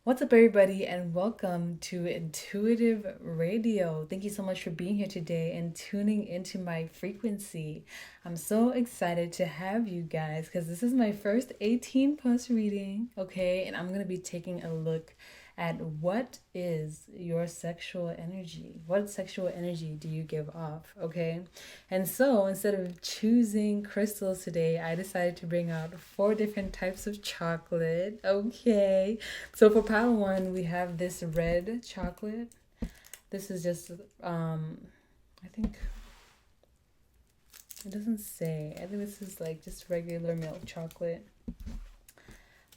What's up, everybody, and welcome to Intuitive Radio. Thank you so much for being here today and tuning into my frequency. I'm so excited to have you guys because this is my first 18 plus reading, okay? And I'm going to be taking a look at what is your sexual energy. What sexual energy do you give off, okay? And so instead of choosing crystals today, I decided to bring out 4 different types of chocolate, okay? So for pile one, we have this red chocolate. This is just, I think, it doesn't say. I think this is like just regular milk chocolate.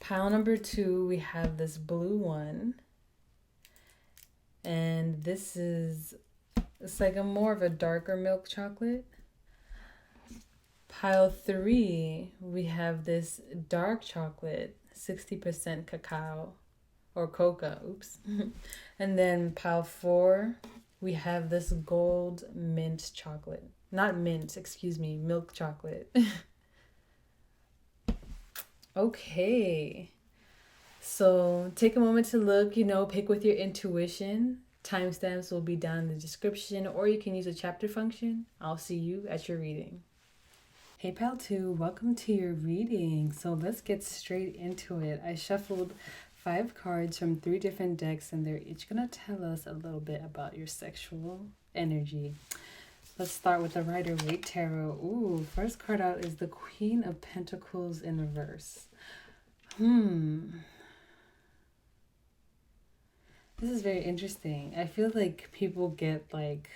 Pile number two, we have this blue one. And this is, it's like a more of a darker milk chocolate. Pile three, we have this dark chocolate, 60% cacao or coca, oops. And then pile four, we have this gold mint chocolate. Not mint, excuse me, milk chocolate. Okay. So take a moment to look, pick with your intuition. Timestamps will be down in the description, or you can use a chapter function. I'll see you at your reading. Hey pal 2, welcome to your reading. So let's get straight into it. I shuffled 5 cards from 3 different decks, and they're each gonna tell us a little bit about your sexual energy. Let's start with the Rider-Waite Tarot. Ooh, first card out is the Queen of Pentacles in reverse. This is very interesting. I feel like people get like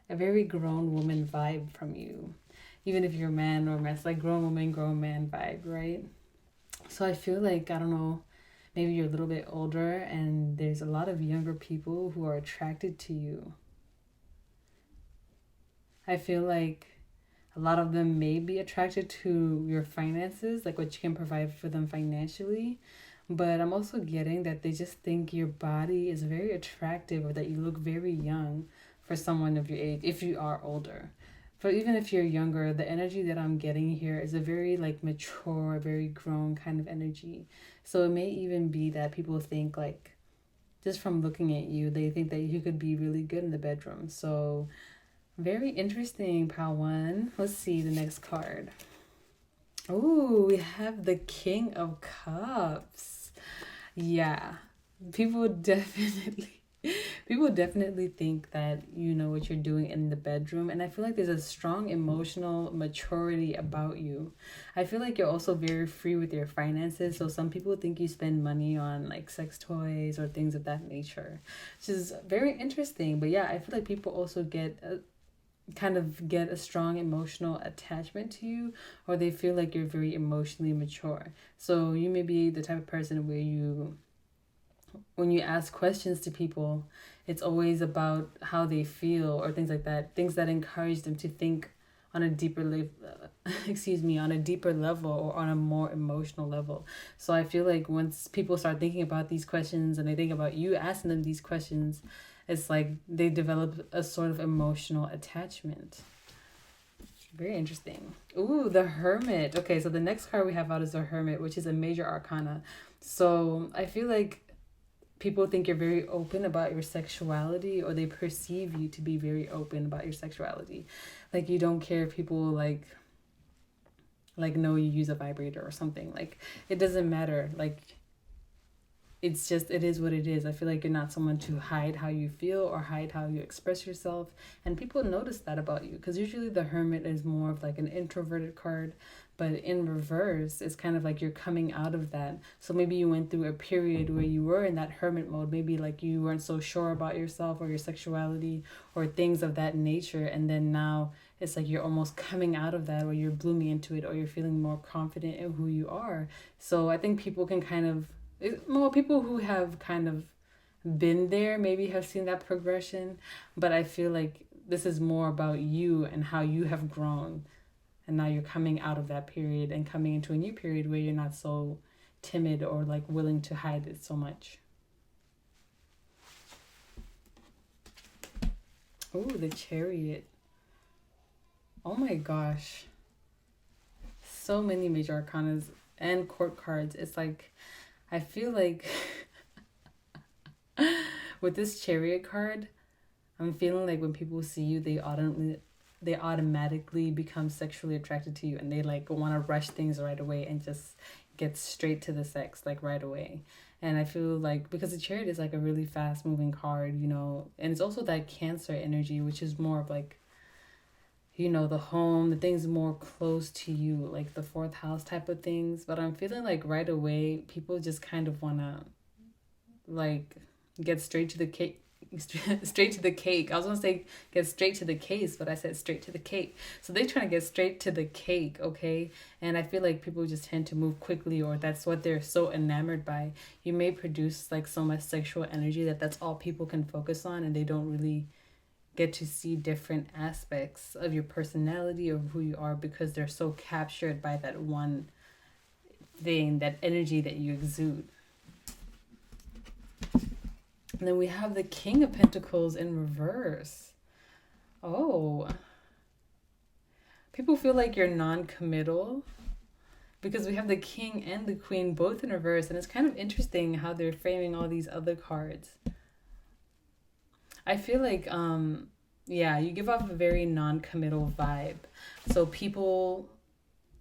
a very grown woman vibe from you. Even if you're a man or a man, it's like grown woman, grown man vibe, right? So I feel like, I don't know, maybe you're a little bit older and there's a lot of younger people who are attracted to you. I feel like a lot of them may be attracted to your finances, like what you can provide for them financially. But I'm also getting that they just think your body is very attractive or that you look very young for someone of your age if you are older. But even if you're younger, the energy that I'm getting here is a very like mature, very grown kind of energy. So it may even be that people think like, just from looking at you, they think that you could be really good in the bedroom. So very interesting, pal one. Let's see the next card. Oh, we have the King of Cups. Yeah, people definitely people definitely think that you know what you're doing in the bedroom, and I feel like there's a strong emotional maturity about you. I feel like you're also very free with your finances, so some people think you spend money on like sex toys or things of that nature, which is very interesting. But yeah, I feel like people also get a strong emotional attachment to you, or they feel like you're very emotionally mature. So you may be the type of person where when you ask questions to people, it's always about how they feel or things like that, things that encourage them to think on a deeper level, on a deeper level or on a more emotional level. So I feel like once people start thinking about these questions and they think about you asking them these questions, it's like they develop a sort of emotional attachment. Very interesting. Ooh, the Hermit. Okay, so the next card we have out is the Hermit, which is a major arcana. So I feel like people think you're very open about your sexuality, or they perceive you to be very open about your sexuality. Like you don't care if people know you use a vibrator or something. Like it doesn't matter. Like it's just, it is what it is. I feel like you're not someone to hide how you feel or hide how you express yourself. And people notice that about you, because usually the Hermit is more of like an introverted card. But in reverse, it's kind of like you're coming out of that. So maybe you went through a period where you were in that hermit mode. Maybe like you weren't so sure about yourself or your sexuality or things of that nature. And then now it's like you're almost coming out of that, or you're blooming into it, or you're feeling more confident in who you are. So I think people can kind of, well, people who have kind of been there maybe have seen that progression. But I feel like this is more about you and how you have grown, and now you're coming out of that period and coming into a new period where you're not so timid or like willing to hide it so much. Oh, the Chariot. Oh my gosh. So many major arcanas and court cards. It's like, I feel like With this Chariot card, I'm feeling like when people see you, they automatically become sexually attracted to you, and they like want to rush things right away and just get straight to the sex like right away. And I feel like because the Chariot is like a really fast moving card, and it's also that Cancer energy, which is more of like, the home, the things more close to you, like the fourth house type of things. But I'm feeling like right away, people just kind of want to like get straight to the cake. Straight to the cake. I was gonna say get straight to the case, but I said straight to the cake. So they're trying to get straight to the cake, okay? And I feel like people just tend to move quickly, or that's what they're so enamored by. You may produce like so much sexual energy that that's all people can focus on, and they don't really get to see different aspects of your personality or who you are, because they're so captured by that one thing, that energy that you exude. And then we have the King of Pentacles in reverse. Oh. People feel like you're non-committal because we have the King and the Queen both in reverse. And it's kind of interesting how they're framing all these other cards. I feel like, you give off a very non-committal vibe. So people,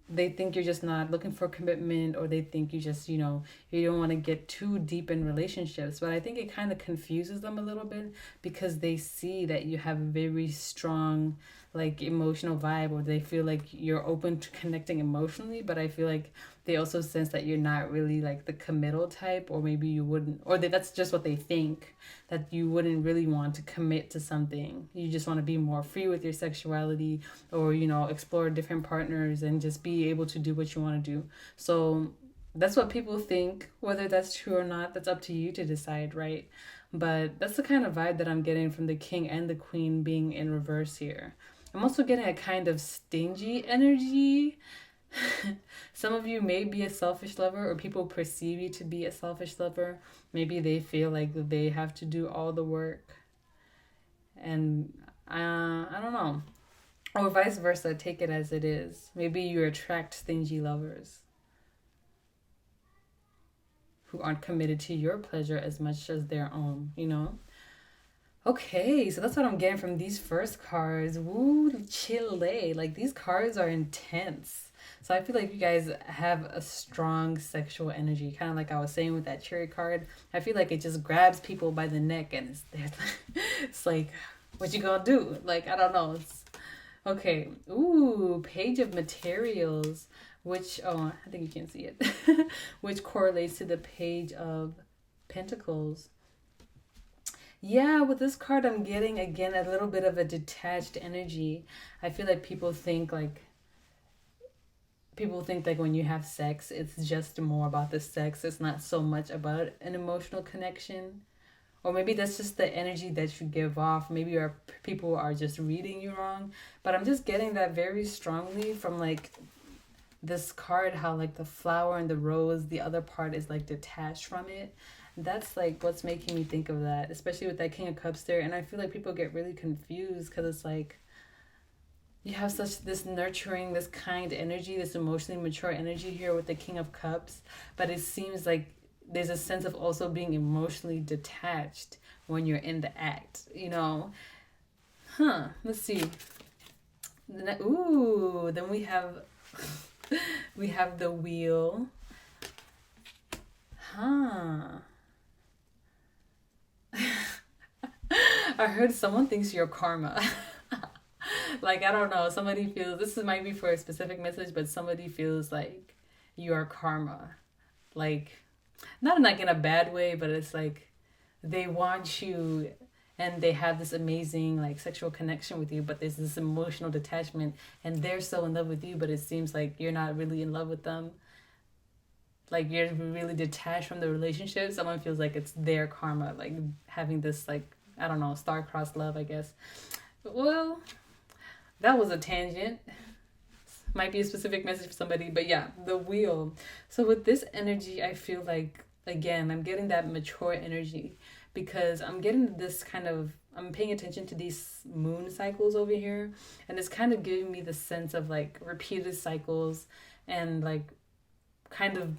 they think you're just not looking for commitment, or they think you just, you don't want to get too deep in relationships. But I think it kind of confuses them a little bit because they see that you have a very strong, like, emotional vibe, or they feel like you're open to connecting emotionally. But I feel like they also sense that you're not really like the committal type, or maybe you wouldn't, or that's just what they think, that you wouldn't really want to commit to something. You just want to be more free with your sexuality, or, explore different partners and just be able to do what you want to do. So that's what people think. Whether that's true or not, that's up to you to decide, right? But that's the kind of vibe that I'm getting from the King and the Queen being in reverse here. I'm also getting a kind of stingy energy. Some of you may be a selfish lover, or people perceive you to be a selfish lover. Maybe they feel like they have to do all the work. And I don't know. Or vice versa, take it as it is. Maybe you attract stingy lovers who aren't committed to your pleasure as much as their own, Okay, so that's what I'm getting from these first cards. Woo, chile. Like, these cards are intense. So I feel like you guys have a strong sexual energy. Kind of like I was saying with that cherry card. I feel like it just grabs people by the neck, and it's like, what you gonna do? Like, I don't know. Okay. Ooh, Page of Materials, which, I think you can see it, which correlates to the Page of Pentacles. Yeah, with this card, I'm getting, again, a little bit of a detached energy. I feel like people think like when you have sex, it's just more about the sex. It's not so much about an emotional connection. Or maybe that's just the energy that you give off. Maybe people are just reading you wrong. But I'm just getting that very strongly from like this card, how like the flower and the rose, the other part is like detached from it. That's like what's making me think of that, especially with that King of Cups there. And I feel like people get really confused because it's like you have such this nurturing, this kind energy, this emotionally mature energy here with the King of Cups. But it seems like there's a sense of also being emotionally detached when you're in the act, Let's see. Ooh, then we have the Wheel. I heard someone thinks you're karma. Like, I don't know, somebody feels, this might be for a specific message, but somebody feels like you are karma. Like, not like in a bad way, but it's like they want you and they have this amazing like sexual connection with you, but there's this emotional detachment, and they're so in love with you, but it seems like you're not really in love with them. Like, you're really detached from the relationship. Someone feels like it's their karma, like having this, like, I don't know, star-crossed love, I guess. Well, that was a tangent. Might be a specific message for somebody, but yeah, the Wheel. So with this energy, I feel like, again, I'm getting that mature energy, because I'm getting this kind of, I'm paying attention to these moon cycles over here, and it's kind of giving me the sense of like repeated cycles and like kind of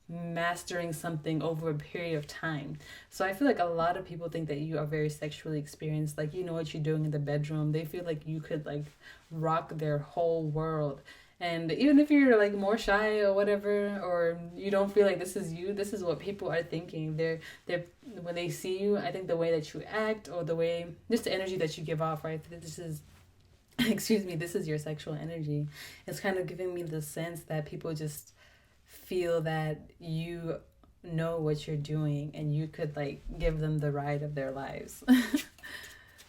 mastering something over a period of time. So I feel like a lot of people think that you are very sexually experienced, like you know what you're doing in the bedroom. They feel like you could like rock their whole world. And even if you're like more shy or whatever, or you don't feel like this is you, this is what people are thinking. They're when they see you, I think the way that you act or the way, just the energy that you give off, right? This is excuse me, this is your sexual energy. It's kind of giving me the sense that people just feel that you know what you're doing and you could like give them the ride of their lives.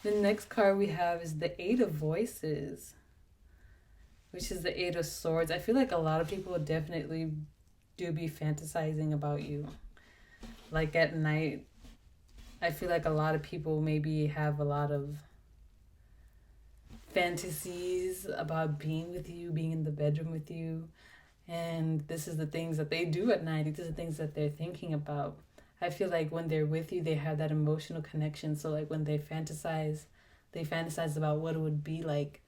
The next card we have is the Eight of Voices, which is the Eight of Swords. I feel like a lot of people definitely do be fantasizing about you. Like at night, I feel like a lot of people maybe have a lot of fantasies about being with you, being in the bedroom with you. And this is the things that they do at night. These are the things that they're thinking about. I feel like when they're with you, they have that emotional connection. So like when they fantasize about what it would be like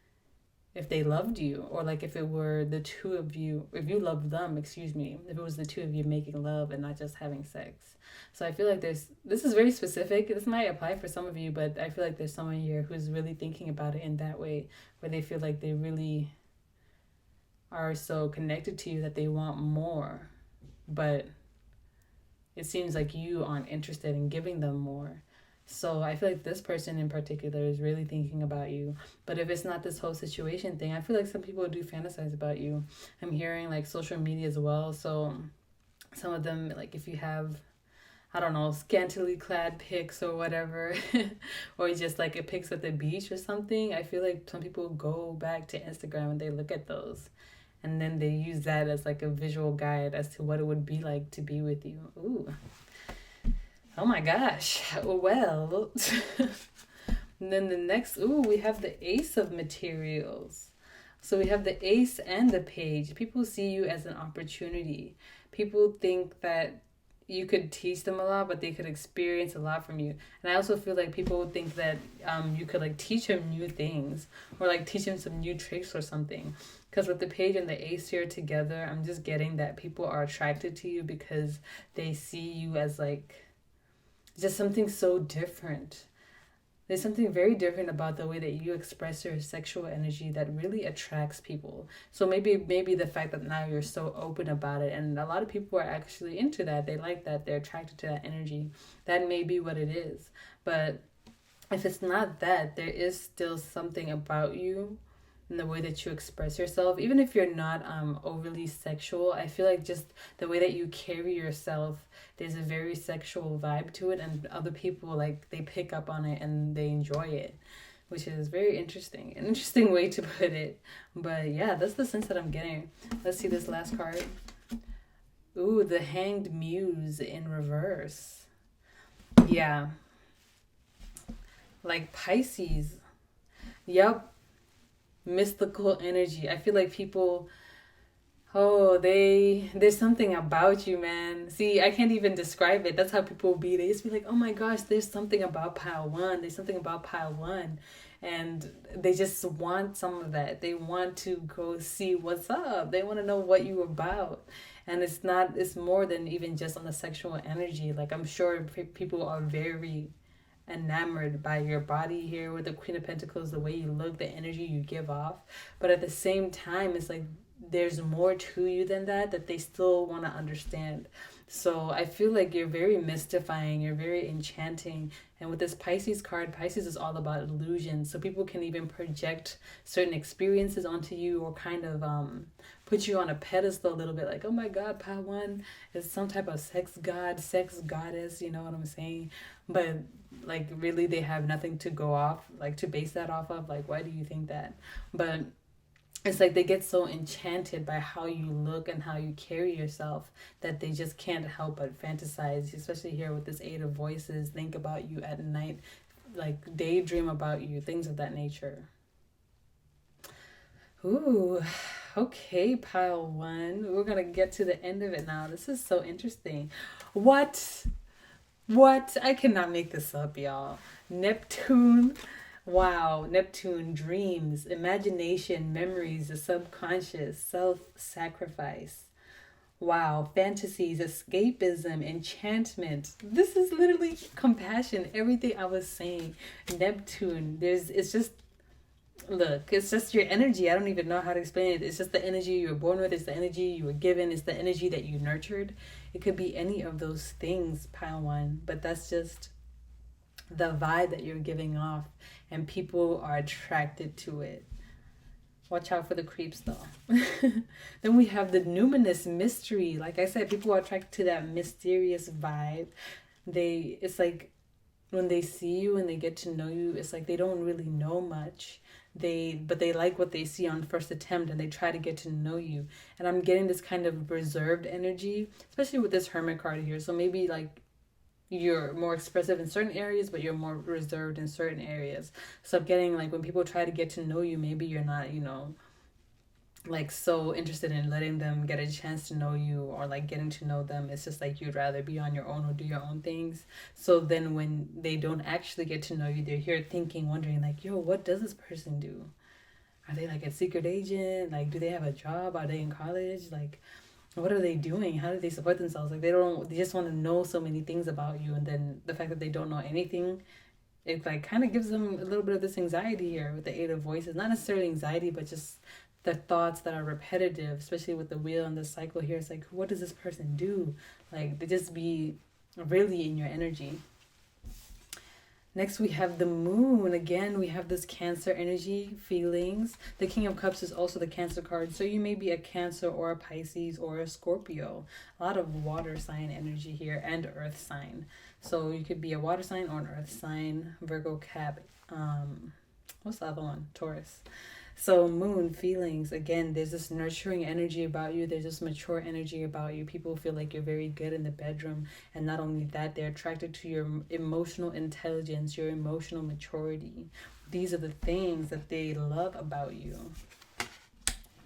if they loved you, or like if it were the two of you, if you loved them, excuse me, if it was the two of you making love and not just having sex. So I feel like this is very specific. This might apply for some of you, but I feel like there's someone here who's really thinking about it in that way, where they feel like they really are so connected to you that they want more, but it seems like you aren't interested in giving them more. So I feel like this person in particular is really thinking about you. But if it's not this whole situation thing, I feel like some people do fantasize about you. I'm hearing like social media as well. So some of them, like if you have, I don't know, scantily clad pics or whatever, or just like a pics at the beach or something, I feel like some people go back to Instagram and they look at those. And then they use that as like a visual guide as to what it would be like to be with you. Ooh. Oh my gosh. Well. And then the next, we have the Ace of Materials. So we have the Ace and the Page. People see you as an opportunity. People think that you could teach them a lot, but they could experience a lot from you. And I also feel like people think that you could like teach them new things, or like teach them some new tricks or something. Because with the Page and the Ace here together, I'm just getting that people are attracted to you because they see you as like just something so different. There's something very different about the way that you express your sexual energy that really attracts people. So maybe the fact that now you're so open about it, and a lot of people are actually into that. They like that. They're attracted to that energy. That may be what it is. But if it's not that, there is still something about you and the way that you express yourself. Even if you're not overly sexual, I feel like just the way that you carry yourself, there's a very sexual vibe to it, and other people like they pick up on it and they enjoy it, which is very interesting. An interesting way to put it. But yeah, that's the sense that I'm getting. Let's see this last card. Ooh, the Hanged Muse in reverse. Yeah. Like Pisces. Yup. Mystical energy. I feel like people, there's something about you, man. See, I can't even describe it. That's how people be. They just be like, oh my gosh, there's something about pile one. There's something about pile one. And they just want some of that. They want to go see what's up. They want to know what you're about. And it's more than even just on the sexual energy. Like I'm sure people are very enamored by your body here with the Queen of Pentacles, the way you look, the energy you give off. But at the same time, it's like there's more to you than that they still want to understand. So I feel like you're very mystifying, you're very enchanting. And with this Pisces card, Pisces is all about illusion. So people can even project certain experiences onto you, or kind of put you on a pedestal a little bit, like, oh my God, Pawan is some type of sex god, sex goddess, you know what I'm saying? But like really they have nothing to go off, like to base that off of. Like, why do you think that? But it's like they get so enchanted by how you look and how you carry yourself that they just can't help but fantasize, especially here with this Eight of Voices, think about you at night, like daydream about you, things of that nature. Ooh, okay, pile one. We're going to get to the end of it now. This is so interesting. What? I cannot make this up, y'all. Neptune. Wow, Neptune, dreams, imagination, memories, the subconscious, self-sacrifice. Wow, fantasies, escapism, enchantment. This is literally compassion. Everything I was saying. Neptune. It's just, look, it's just your energy. I don't even know how to explain it. It's just the energy you were born with. It's the energy you were given. It's the energy that you nurtured. It could be any of those things, pile one. But that's just the vibe that you're giving off. And people are attracted to it. Watch out for the creeps though. Then we have the numinous mystery. Like I said, people are attracted to that mysterious vibe. It's like when they see you and they get to know you, it's like they don't really know much. But they like what they see on first attempt and they try to get to know you. And I'm getting this kind of reserved energy, especially with this hermit card here. So maybe like you're more expressive in certain areas, but you're more reserved in certain areas. So I'm getting like when people try to get to know you, maybe you're not, like so interested in letting them get a chance to know you or like getting to know them. It's just like you'd rather be on your own or do your own things. So then when they don't actually get to know you, they're here thinking, wondering like, yo, what does this person do? Are they like a secret agent? Like, do they have a job? Are they in college? Like, what are they doing? How do they support themselves? Like they just want to know so many things about you, and then the fact that they don't know anything, it like kind of gives them a little bit of this anxiety here with the Eight of Voices. Not necessarily anxiety, but just the thoughts that are repetitive, especially with the wheel and the cycle here. It's like, what does this person do? Like they just be really in your energy. Next, we have the moon. Again, we have this Cancer energy, feelings. The King of Cups is also the Cancer card. So you may be a Cancer or a Pisces or a Scorpio. A lot of water sign energy here and earth sign. So you could be a water sign or an earth sign. Virgo, Cap. What's the other one? Taurus. So moon, feelings, again, there's this nurturing energy about you. There's this mature energy about you. People feel like you're very good in the bedroom. And not only that, they're attracted to your emotional intelligence, your emotional maturity. These are the things that they love about you.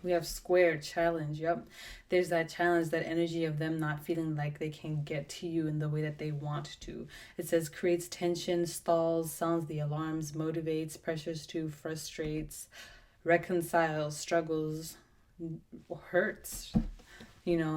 We have square, challenge. Yep. There's that challenge, that energy of them not feeling like they can get to you in the way that they want to. It says creates tension, stalls, sounds the alarms, motivates, pressures to, frustrates, reconciles, struggles, hurts,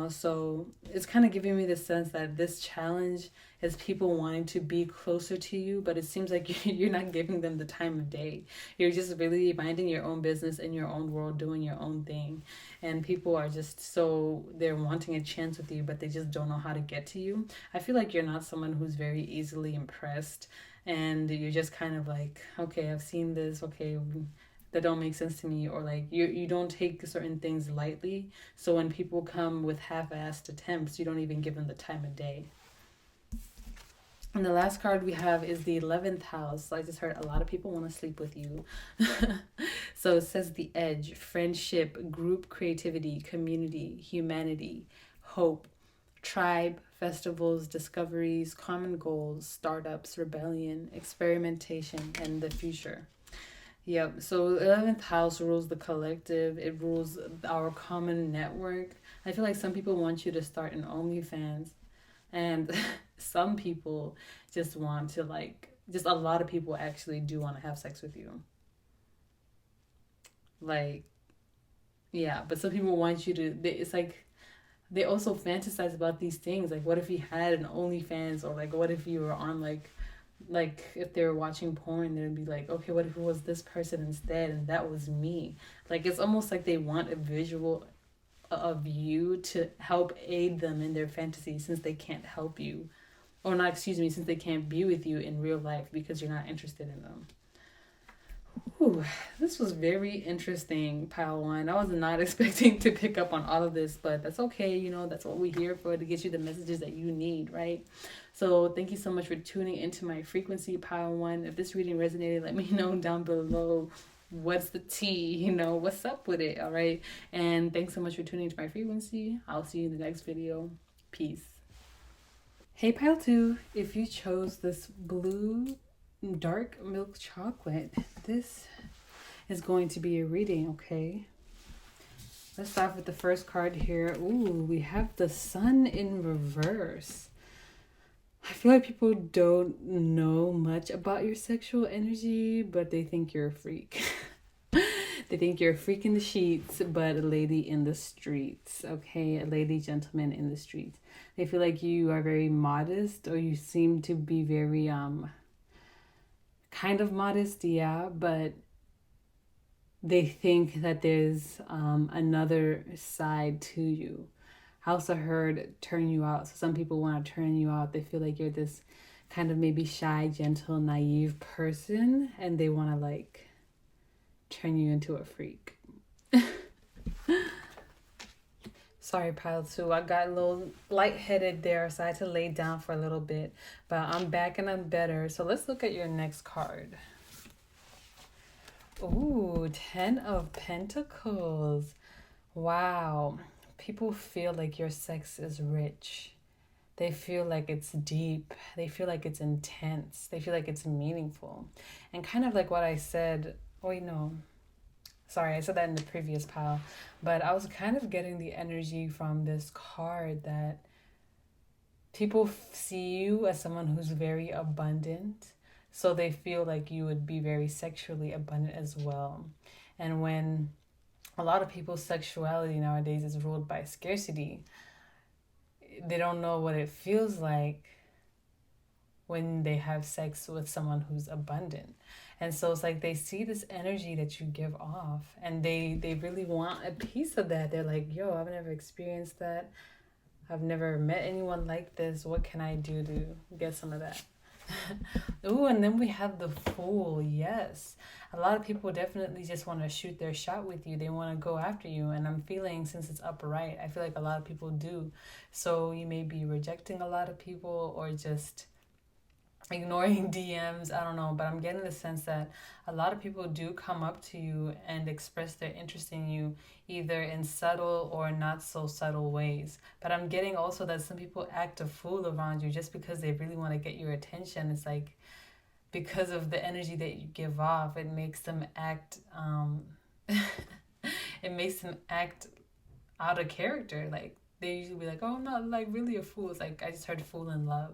so it's kind of giving me the sense that this challenge is people wanting to be closer to you, but it seems like you're not giving them the time of day. You're just really minding your own business in your own world, doing your own thing, and people are just so they're wanting a chance with you, but they just don't know how to get to you. I feel like you're not someone who's very easily impressed, and you're just kind of like, okay, I've seen this, okay, that don't make sense to me, or like you don't take certain things lightly. So when people come with half-assed attempts, you don't even give them the time of day. And the last card we have is the 11th house. I just heard a lot of people want to sleep with you. So it says the edge, friendship, group creativity, community, humanity, hope, tribe, festivals, discoveries, common goals, startups, rebellion, experimentation, and the future. Yep. So 11th house rules the collective. It rules our common network. I feel like some people want you to start an OnlyFans, and some people just want to just a lot of people actually do want to have sex with you. Like, yeah, but some people want you to, it's like, they also fantasize about these things. Like, what if you had an OnlyFans, or like, what if you were on like if they were watching porn, they'd be like, okay, what if it was this person instead and that was me? Like, it's almost like they want a visual of you to help aid them in their fantasy, since they can't help you, or not, excuse me, since they can't be with you in real life because you're not interested in them. Ooh, this was very interesting, pile one. I was not expecting to pick up on all of this, but that's okay. That's what we're here for, to get you the messages that you need, right? So thank you so much for tuning into my frequency, pile one. If this reading resonated, let me know down below. What's the tea? What's up with it? All right. And thanks so much for tuning into my frequency. I'll see you in the next video. Peace. Hey, pile two. If you chose this blue dark milk chocolate, this is going to be a reading, okay? Let's start with the first card here. Ooh, we have the Sun in reverse. I feel like people don't know much about your sexual energy, but they think you're a freak. They think you're a freak in the sheets, but a lady in the streets, okay? A lady gentleman in the streets. They feel like you are very modest, or you seem to be very kind of modest, yeah, but they think that there's another side to you. House of Herd turn you out. So some people want to turn you out. They feel like you're this kind of maybe shy, gentle, naive person, and they want to like turn you into a freak. Sorry, pile two. I got a little lightheaded there, so I had to lay down for a little bit. But I'm back and I'm better. So let's look at your next card. Ooh, 10 of Pentacles. Wow. People feel like your sex is rich. They feel like it's deep. They feel like it's intense. They feel like it's meaningful. And kind of like what I said, wait, no. Sorry, I said that in the previous pile. But I was kind of getting the energy from this card that people see you as someone who's very abundant. So they feel like you would be very sexually abundant as well. And when a lot of people's sexuality nowadays is ruled by scarcity, they don't know what it feels like when they have sex with someone who's abundant. And so it's like they see this energy that you give off, and they really want a piece of that. They're like, yo, I've never experienced that. I've never met anyone like this. What can I do to get some of that? Ooh, and then we have the Fool. Yes. A lot of people definitely just want to shoot their shot with you. They want to go after you. And I'm feeling, since it's upright, I feel like a lot of people do. So you may be rejecting a lot of people, or just ignoring DMs, I don't know, but I'm getting the sense that a lot of people do come up to you and express their interest in you, either in subtle or not so subtle ways. But I'm getting also that some people act a fool around you just because they really want to get your attention. It's like, because of the energy that you give off, it makes them act it makes them act out of character. Like, they usually be like, oh, I'm not like really a fool. It's like, I just heard fool in love.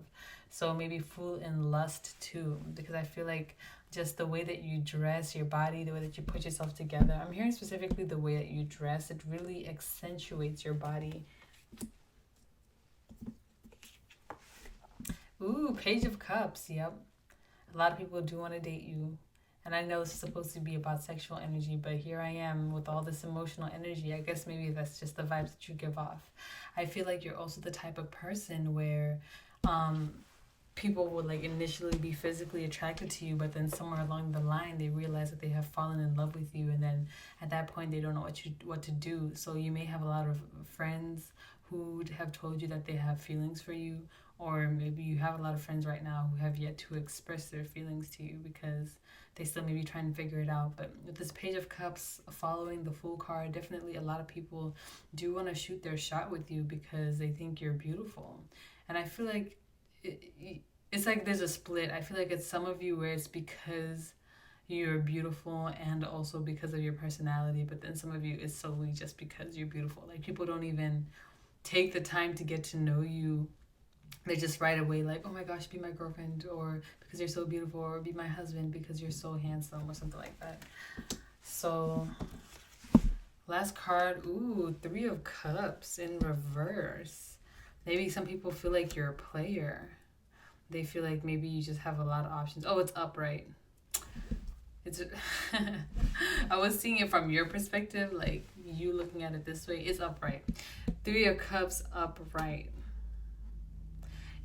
So maybe fool in lust too, because I feel like just the way that you dress, your body, the way that you put yourself together. I'm hearing specifically the way that you dress. It really accentuates your body. Ooh, Page of Cups. Yep. A lot of people do want to date you. And I know this is supposed to be about sexual energy, but here I am with all this emotional energy. I guess maybe that's just the vibes that you give off. I feel like you're also the type of person where people would like initially be physically attracted to you, but then somewhere along the line they realize that they have fallen in love with you, and then at that point they don't know what to do. So you may have a lot of friends who have told you that they have feelings for you, or maybe you have a lot of friends right now who have yet to express their feelings to you because they still may be trying to figure it out. But with this Page of Cups following the Fool card, definitely a lot of people do want to shoot their shot with you because they think you're beautiful. And I feel like it's like there's a split. I feel like it's some of you where it's because you're beautiful and also because of your personality, but then some of you it's solely just because you're beautiful. Like, people don't even take the time to get to know you. They just right away like, oh my gosh, be my girlfriend, or because you're so beautiful, or be my husband because you're so handsome, or something like that. So last card, ooh, 3 of Cups in reverse. Maybe some people feel like you're a player. They feel like maybe you just have a lot of options. Oh, it's upright. It's I was seeing it from your perspective, like you looking at it this way. It's upright. 3 of Cups upright.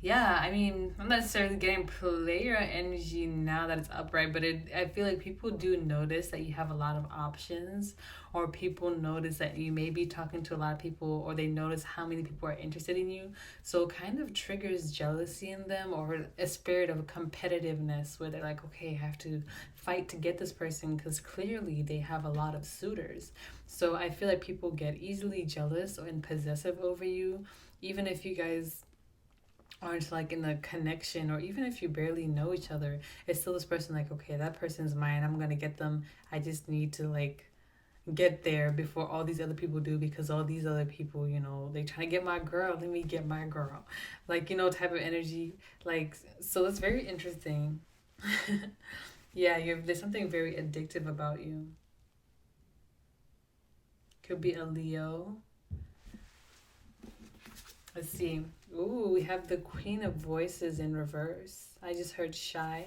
Yeah, I mean, I'm not necessarily getting player energy now that it's upright, but I feel like people do notice that you have a lot of options, or people notice that you may be talking to a lot of people, or they notice how many people are interested in you. So it kind of triggers jealousy in them, or a spirit of competitiveness where they're like, okay, I have to fight to get this person because clearly they have a lot of suitors. So I feel like people get easily jealous and possessive over you, even if you guys aren't like in a connection, or even if you barely know each other. It's still this person like, okay, that person's mine, I'm gonna get them. I just need to like get there before all these other people do, because all these other people, you know, they try to get my girl, let me get my girl, like, you know, type of energy. Like, so it's very interesting. Yeah, there's something very addictive about you. Could be a Leo. Let's see. Ooh, we have the Queen of Voices in reverse. I just heard shy.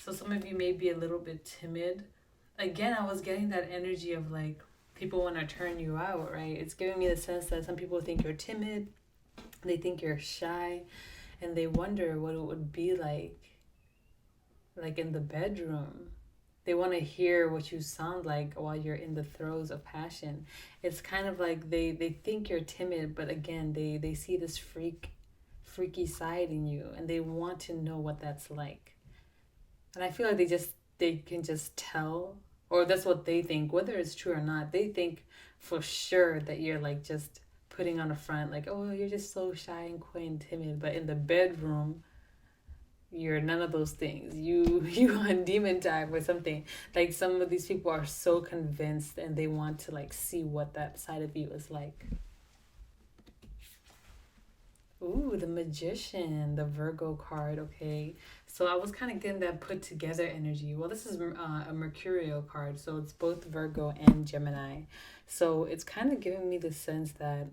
So some of you may be a little bit timid. Again, I was getting that energy of like people want to turn you out, right? It's giving me the sense that some people think you're timid, they think you're shy, and they wonder what it would be like in the bedroom. They want to hear what you sound like while you're in the throes of passion. It's kind of like they think you're timid, but again, they see this freaky side in you, and they want to know what that's like. And I feel like they can just tell, or that's what they think, whether it's true or not. They think for sure that you're like just putting on a front, like, oh, you're just so shy and quiet and timid. But in the bedroom, you're none of those things. You on demon time or something. Like some of these people are so convinced and they want to like see what that side of you is like. Ooh, the Magician, the Virgo card. Okay, so I was kind of getting that put together energy. Well, this is a Mercurial card, so it's both Virgo and Gemini. So it's kind of giving me the sense that,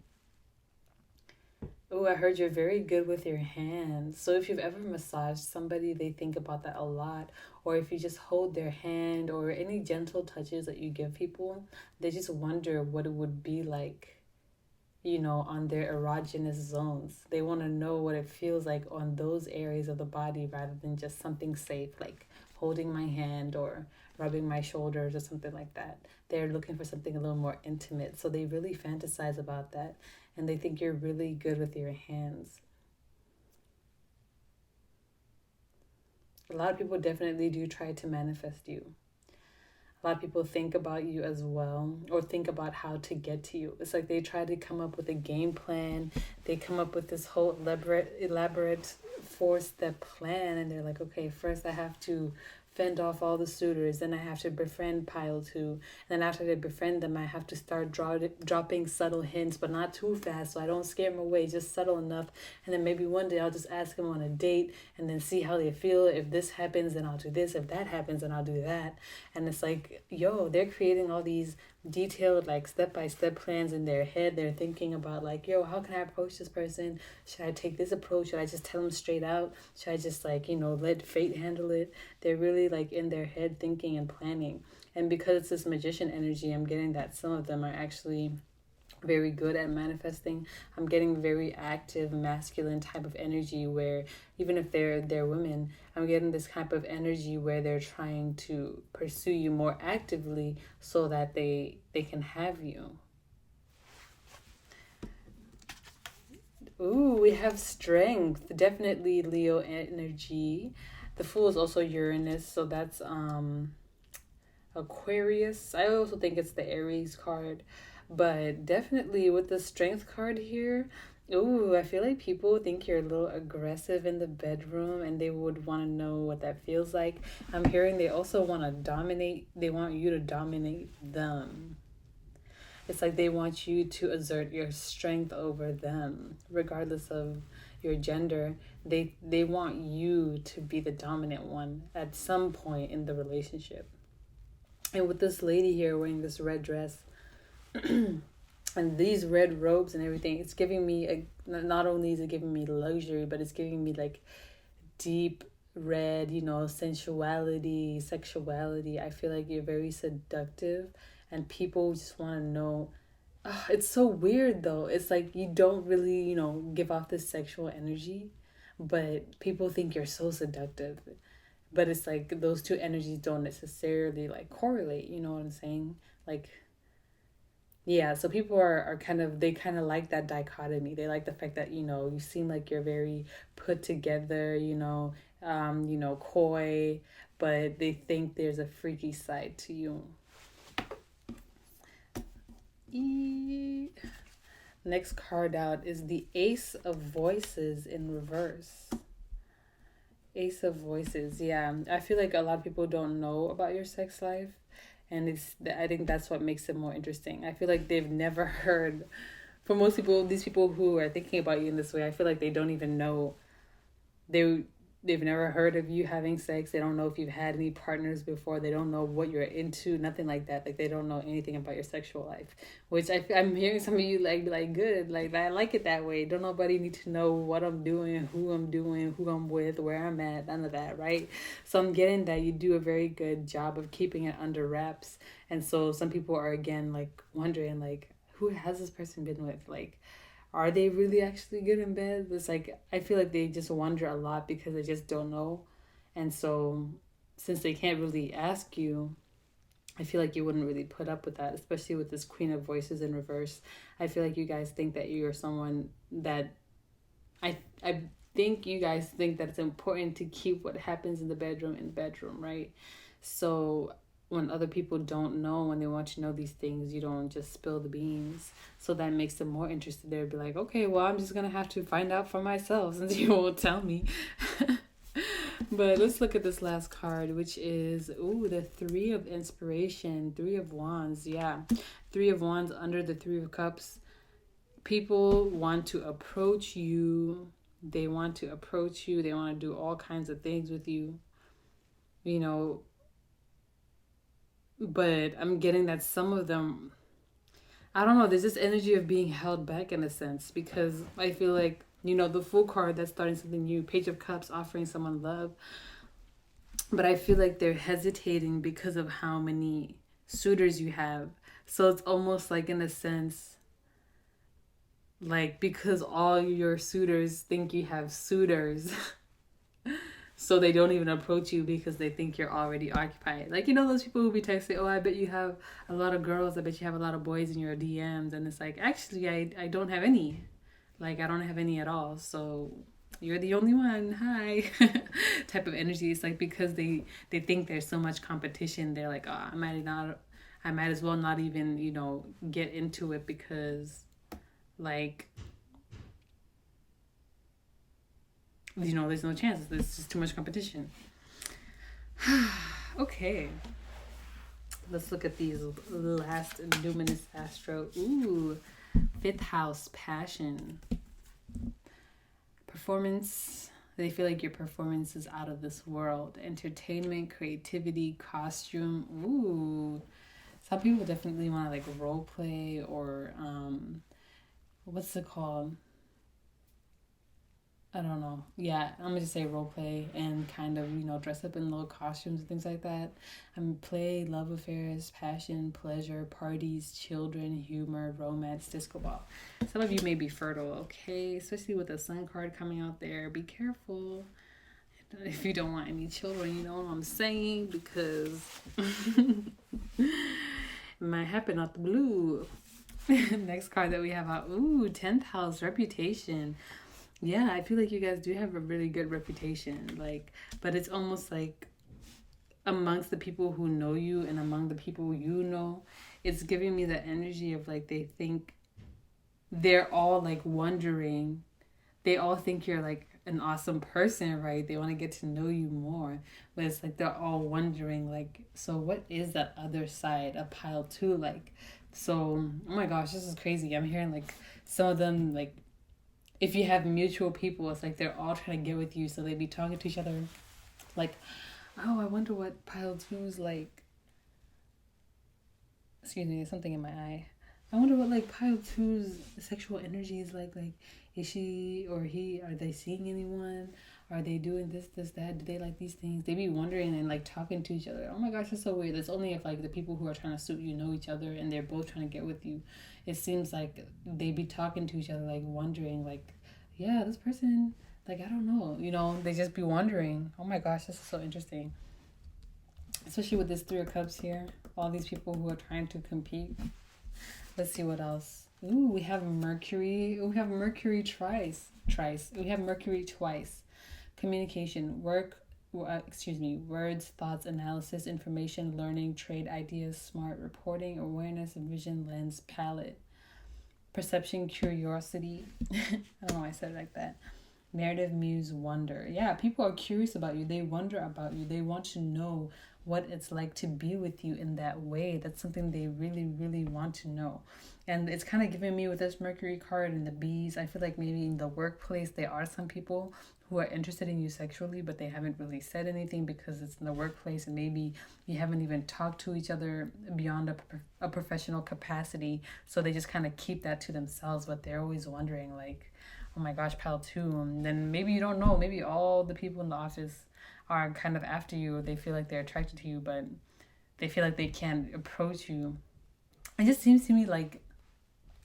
oh, I heard you're very good with your hands. So if you've ever massaged somebody, they think about that a lot. Or if you just hold their hand or any gentle touches that you give people, they just wonder what it would be like, on their erogenous zones. They want to know what it feels like on those areas of the body rather than just something safe like holding my hand or rubbing my shoulders or something like that. They're looking for something a little more intimate. So they really fantasize about that and they think you're really good with your hands. A lot of people definitely do try to manifest you. A lot of people think about you as well, or think about how to get to you. It's like they try to come up with a game plan. They come up with this whole elaborate 4-step plan, and they're like, okay, first I have to fend off all the suitors, then I have to befriend pile 2, and then after they befriend them, I have to start dropping subtle hints, but not too fast so I don't scare them away, just subtle enough, and then maybe one day I'll just ask them on a date and then see how they feel. If this happens, then I'll do this. If that happens, then I'll do that. And it's like, yo, they're creating all these detailed like step-by-step plans in their head. They're thinking about like, yo, how can I approach this person? Should I take this approach? Should I just tell them straight out? Should I just like, let fate handle it? They're really like in their head thinking and planning. And because it's this magician energy, I'm getting that some of them are actually very good at manifesting. I'm getting very active masculine type of energy where even if they're women, I'm getting this type of energy where they're trying to pursue you more actively so that they can have you. Ooh, we have strength. Definitely Leo energy. The Fool is also Uranus, so that's Aquarius. I also think it's the Aries card. But definitely with the strength card here, ooh, I feel like people think you're a little aggressive in the bedroom and they would want to know what that feels like. I'm hearing they also want to dominate. They want you to dominate them. It's like they want you to exert your strength over them, regardless of your gender. They want you to be the dominant one at some point in the relationship. And with this lady here wearing this red dress, and these red robes and everything, it's giving me not only is it giving me luxury, but it's giving me like deep red, sensuality, sexuality. I feel like you're very seductive and people just want to know. It's so weird though. It's like you don't really, give off this sexual energy, but people think you're so seductive. But it's like those two energies don't necessarily like correlate, you know what I'm saying? Like, yeah, so people are they kind of like that dichotomy. They like the fact that, you seem like you're very put together, coy, but they think there's a freaky side to you. Next card out is the Ace of Voices in reverse. Ace of Voices, yeah. I feel like a lot of people don't know about your sex life. And I think that's what makes it more interesting. I feel like they've never heard, for most people, these people who are thinking about you in this way, I feel like they don't even know. they've never heard of you having sex. They don't know if you've had any partners before. They don't know what you're into, nothing like that. Like, they don't know anything about your sexual life, which I'm hearing some of you like good. Like, I like it that way. Don't nobody need to know what I'm doing, who I'm with, where I'm at, none of that, right? So I'm getting that you do a very good job of keeping it under wraps. And so some people are, again, like, wondering, like, who has this person been with? Like, are they really actually good in bed? It's like, I feel like they just wonder a lot because they just don't know. And so, since they can't really ask you, I feel like you wouldn't really put up with that, especially with this Queen of Voices in reverse. I feel like you guys think that you're someone that I think you guys think that it's important to keep what happens in the bedroom, right? So when other people don't know, when they want you to know these things, you don't just spill the beans. So that makes them more interested. They'll be like, okay, well, I'm just gonna have to find out for myself since you won't tell me. But let's look at this last card, which is, the Three of Inspiration, Three of Wands. Yeah, Three of Wands under the Three of Cups. People want to approach you. They want to do all kinds of things with you, you know. But I'm getting that some of them, I don't know, there's this energy of being held back in a sense, because I feel like, the Fool card, that's starting something new. Page of Cups, offering someone love. But I feel like they're hesitating because of how many suitors you have. So it's almost like, in a sense, like, because all your suitors think you have suitors, so they don't even approach you because they think you're already occupied. Like, those people who be texting, I bet you have a lot of girls, I bet you have a lot of boys in your DMs. And it's like, actually, I don't have any. Like, I don't have any at all. So you're the only one. Hi. Type of energy. It's like, because they think there's so much competition. They're like, I might as well not even, get into it, because, like, there's no chance. There's just too much competition. Okay. Let's look at these last luminous astro. Fifth house, passion. Performance. They feel like your performance is out of this world. Entertainment, creativity, costume. Some people definitely want to, like, role play, or what's it called? I don't know. Yeah, I'm gonna just say role play and kind of, dress up in little costumes and things like that. Play, love affairs, passion, pleasure, parties, children, humor, romance, disco ball. Some of you may be fertile, okay? Especially with the Sun card coming out there. Be careful if you don't want any children, you know what I'm saying? Because it might happen out the blue. Next card that we have out, 10th house, reputation. Yeah, I feel like you guys do have a really good reputation, like, but it's almost like amongst the people who know you and among the people it's giving me the energy of, like, they think they're all, like, wondering, they all think you're, like, an awesome person, right? They want to get to know you more, but it's like they're all wondering, like, so what is that other side of pile 2 like? So, oh my gosh, this is crazy. I'm hearing, like, some of them, like, if you have mutual people, it's like they're all trying to get with you, so they be talking to each other like, I wonder what pile 2's like. Excuse me, there's something in my eye. I wonder what, like, pile 2's sexual energy is like. Like, is she or he, are they seeing anyone? Are they doing this, that? Do they like these things? They be wondering and, like, talking to each other. Oh my gosh, that's so weird. That's only if, like, the people who are trying to suit you know each other and they're both trying to get with you. It seems like they be talking to each other, like, wondering, like, yeah, this person, like, I don't know. They just be wondering. Oh my gosh, this is so interesting. Especially with this 3 of Cups here. All these people who are trying to compete. Let's see what else. We have Mercury. We have Mercury twice. We have Mercury twice. Communication, words, thoughts, analysis, information, learning, trade, ideas, smart, reporting, awareness, vision, lens, palette, perception, curiosity. I don't know why I said it like that. Narrative, muse, wonder. Yeah, people are curious about you. They wonder about you. They want to know what it's like to be with you in that way. That's something they really, really want to know. And it's kind of giving me with this Mercury card and the bees. I feel like maybe in the workplace, there are some people who are interested in you sexually, but they haven't really said anything because it's in the workplace and maybe you haven't even talked to each other beyond a professional capacity. So they just kind of keep that to themselves, but they're always wondering like, oh my gosh, pile two. And then maybe you don't know, maybe all the people in the office are kind of after you, or they feel like they're attracted to you, but they feel like they can't approach you. It just seems to me like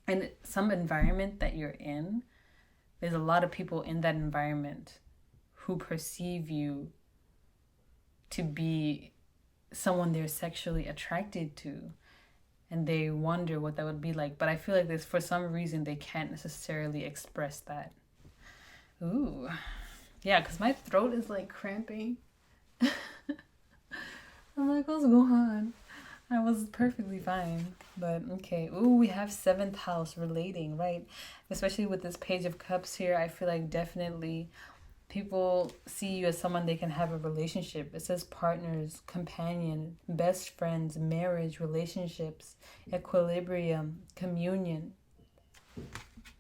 in some environment that you're in, there's a lot of people in that environment who perceive you to be someone they're sexually attracted to. And they wonder what that would be like. But I feel like this, for some reason, they can't necessarily express that. Ooh. Yeah, because my throat is like cramping. I'm like, what's going on? I was perfectly fine, but okay. Ooh, we have 7th house relating, right? Especially with this Page of Cups here, I feel like definitely people see you as someone they can have a relationship. It says partners, companion, best friends, marriage, relationships, equilibrium, communion.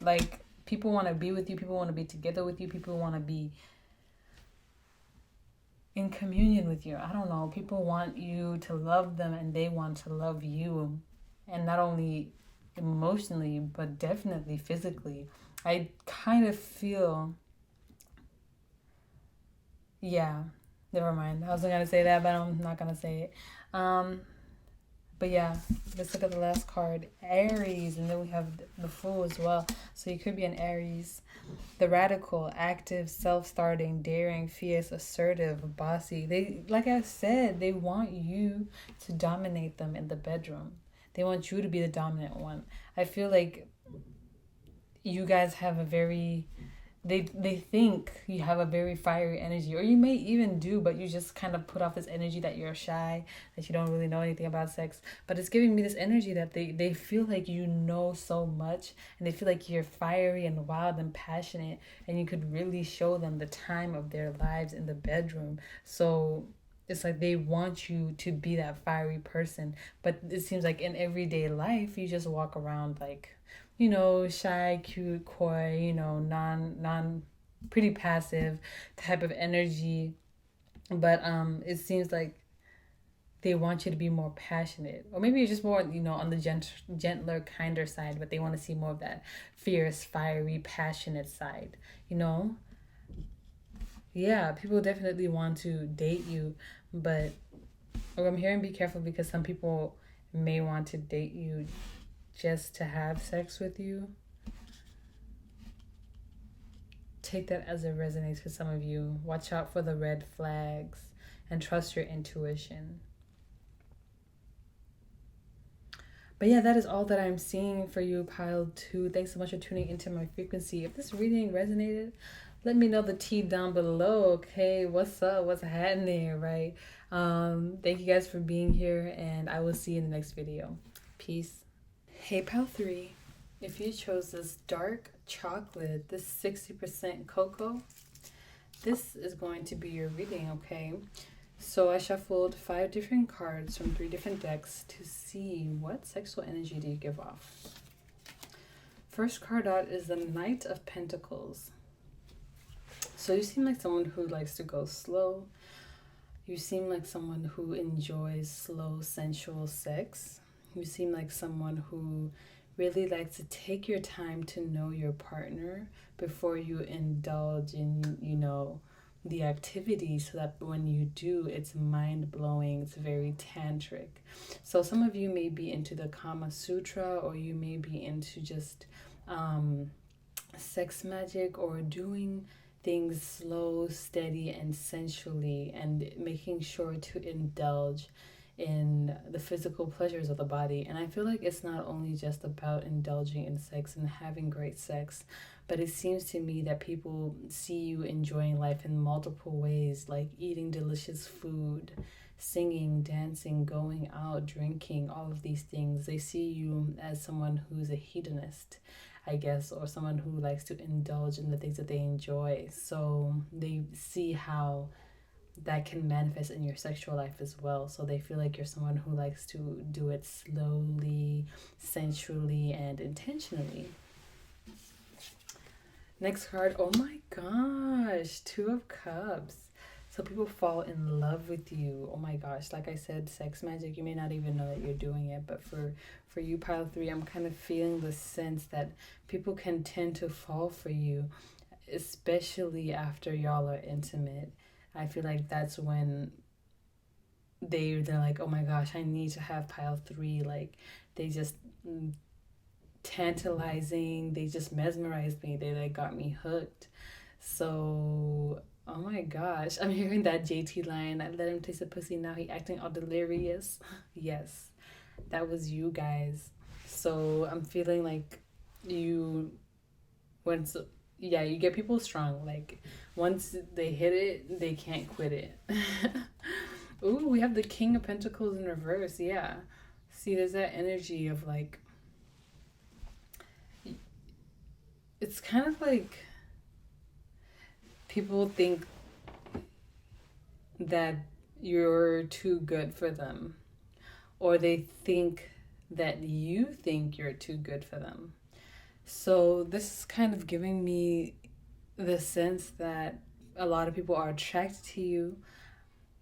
Like, people want to be with you, people want to be together with you, people want to be in communion with you. I don't know. People want you to love them and they want to love you. And not only emotionally, but definitely physically. I kind of feel... Yeah, never mind. I was going to say that, but I'm not going to say it. But yeah, let's look at the last card. Aries, and then we have the Fool as well. So you could be an Aries. The radical, active, self-starting, daring, fierce, assertive, bossy. They, like I said, they want you to dominate them in the bedroom. They want you to be the dominant one. I feel like you guys have a very... They think you have a very fiery energy, or you may even do, but you just kind of put off this energy that you're shy, that you don't really know anything about sex. But it's giving me this energy that they feel like you know so much, and they feel like you're fiery and wild and passionate, and you could really show them the time of their lives in the bedroom. So it's like they want you to be that fiery person, but it seems like in everyday life you just walk around like, you know, shy, cute, coy, you know, non pretty passive type of energy. But it seems like they want you to be more passionate, or maybe you're just more, you know, on the gentler, kinder side, but they want to see more of that fierce, fiery, passionate side, you know. Yeah, people definitely want to date you, but I'm hearing be careful, because some people may want to date you just to have sex with you. Take that as it resonates for some of you. Watch out for the red flags and trust your intuition. But yeah, that is all that I'm seeing for you, pile 2. Thanks so much for tuning into my frequency. If this reading resonated, let me know the tea down below, okay? What's up? What's happening, right? Thank you guys for being here, and I will see you in the next video. Peace. Hey, pile 3. If you chose this dark chocolate, this 60% cocoa, this is going to be your reading, okay? So I shuffled 5 different cards from 3 different decks to see what sexual energy do you give off. First card out is the Knight of Pentacles. So you seem like someone who likes to go slow. You seem like someone who enjoys slow, sensual sex. You seem like someone who really likes to take your time to know your partner before you indulge in, you know, the activity, so that when you do, it's mind-blowing, it's very tantric. So some of you may be into the Kama Sutra, or you may be into just sex magic, or doing things slow, steady, and sensually, and making sure to indulge in the physical pleasures of the body. And I feel like it's not only just about indulging in sex and having great sex, but it seems to me that people see you enjoying life in multiple ways, like eating delicious food, singing, dancing, going out, drinking, all of these things. They see you as someone who's a hedonist, I guess, or someone who likes to indulge in the things that they enjoy. So they see how that can manifest in your sexual life as well. So they feel like you're someone who likes to do it slowly, sensually, and intentionally. Next card. Oh my gosh, Two of Cups. So people fall in love with you. Oh my gosh, like I said, sex magic, you may not even know that you're doing it, but for you, pile 3, I'm kind of feeling the sense that people can tend to fall for you, especially after y'all are intimate. I feel like that's when they're like, oh my gosh, I need to have pile 3. Like they just tantalizing, they just mesmerized me, they like got me hooked. So oh my gosh, I'm hearing that JT line, I let him taste the pussy, now he acting all delirious. Yes, that was you guys. So I'm feeling like you once, yeah, you get people strong, like once they hit it they can't quit it. Ooh, we have the King of Pentacles in reverse. Yeah, see, there's that energy of like, it's kind of like people think that you're too good for them, or they think that you think you're too good for them. So this is kind of giving me the sense that a lot of people are attracted to you,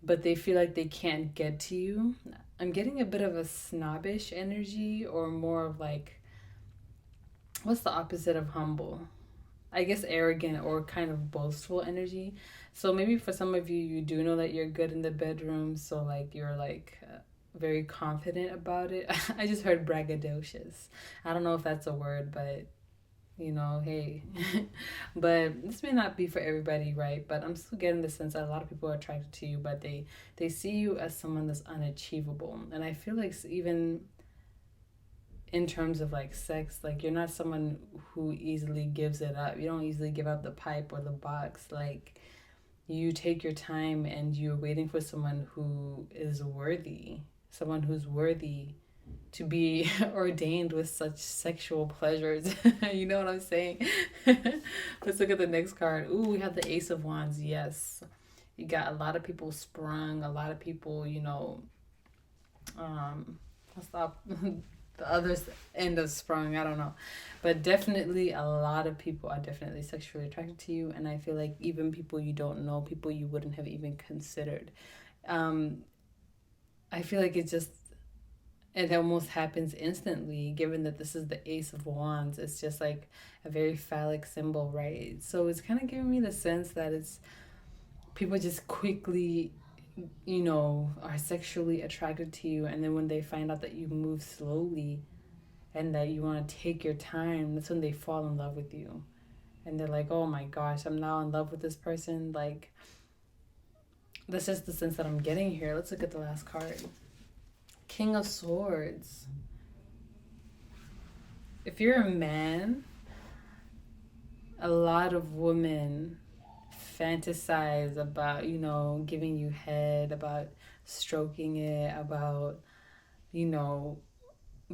but they feel like they can't get to you. I'm getting a bit of a snobbish energy, or more of like, what's the opposite of humble? I guess arrogant or kind of boastful energy. So maybe for some of you, you do know that you're good in the bedroom. So like you're like very confident about it. I just heard braggadocious. I don't know if that's a word, but you know, hey. But this may not be for everybody, right? But I'm still getting the sense that a lot of people are attracted to you, but they see you as someone that's unachievable. And I feel like even in terms of like sex, like you're not someone who easily gives it up. You don't easily give up the pipe or the box. Like you take your time and you're waiting for someone who is worthy, someone who's worthy to be ordained with such sexual pleasures. You know what I'm saying? Let's look at the next card. Ooh, we have the Ace of Wands. Yes. You got a lot of people sprung, a lot of people, you know, I'll stop. The other end of sprung, I don't know, but definitely a lot of people are definitely sexually attracted to you, and I feel like even people you don't know, people you wouldn't have even considered. um I feel like it almost happens instantly, given that this is the Ace of Wands. It's just like a very phallic symbol, right? So it's kind of giving me the sense that it's people just quickly, you know, are sexually attracted to you, and then when they find out that you move slowly and that you want to take your time, that's when they fall in love with you. And they're like, oh my gosh, I'm now in love with this person. Like, that's just the sense that I'm getting here. Let's look at the last card. King of Swords. If you're a man, a lot of women fantasize about, you know, giving you head, about stroking it, about, you know,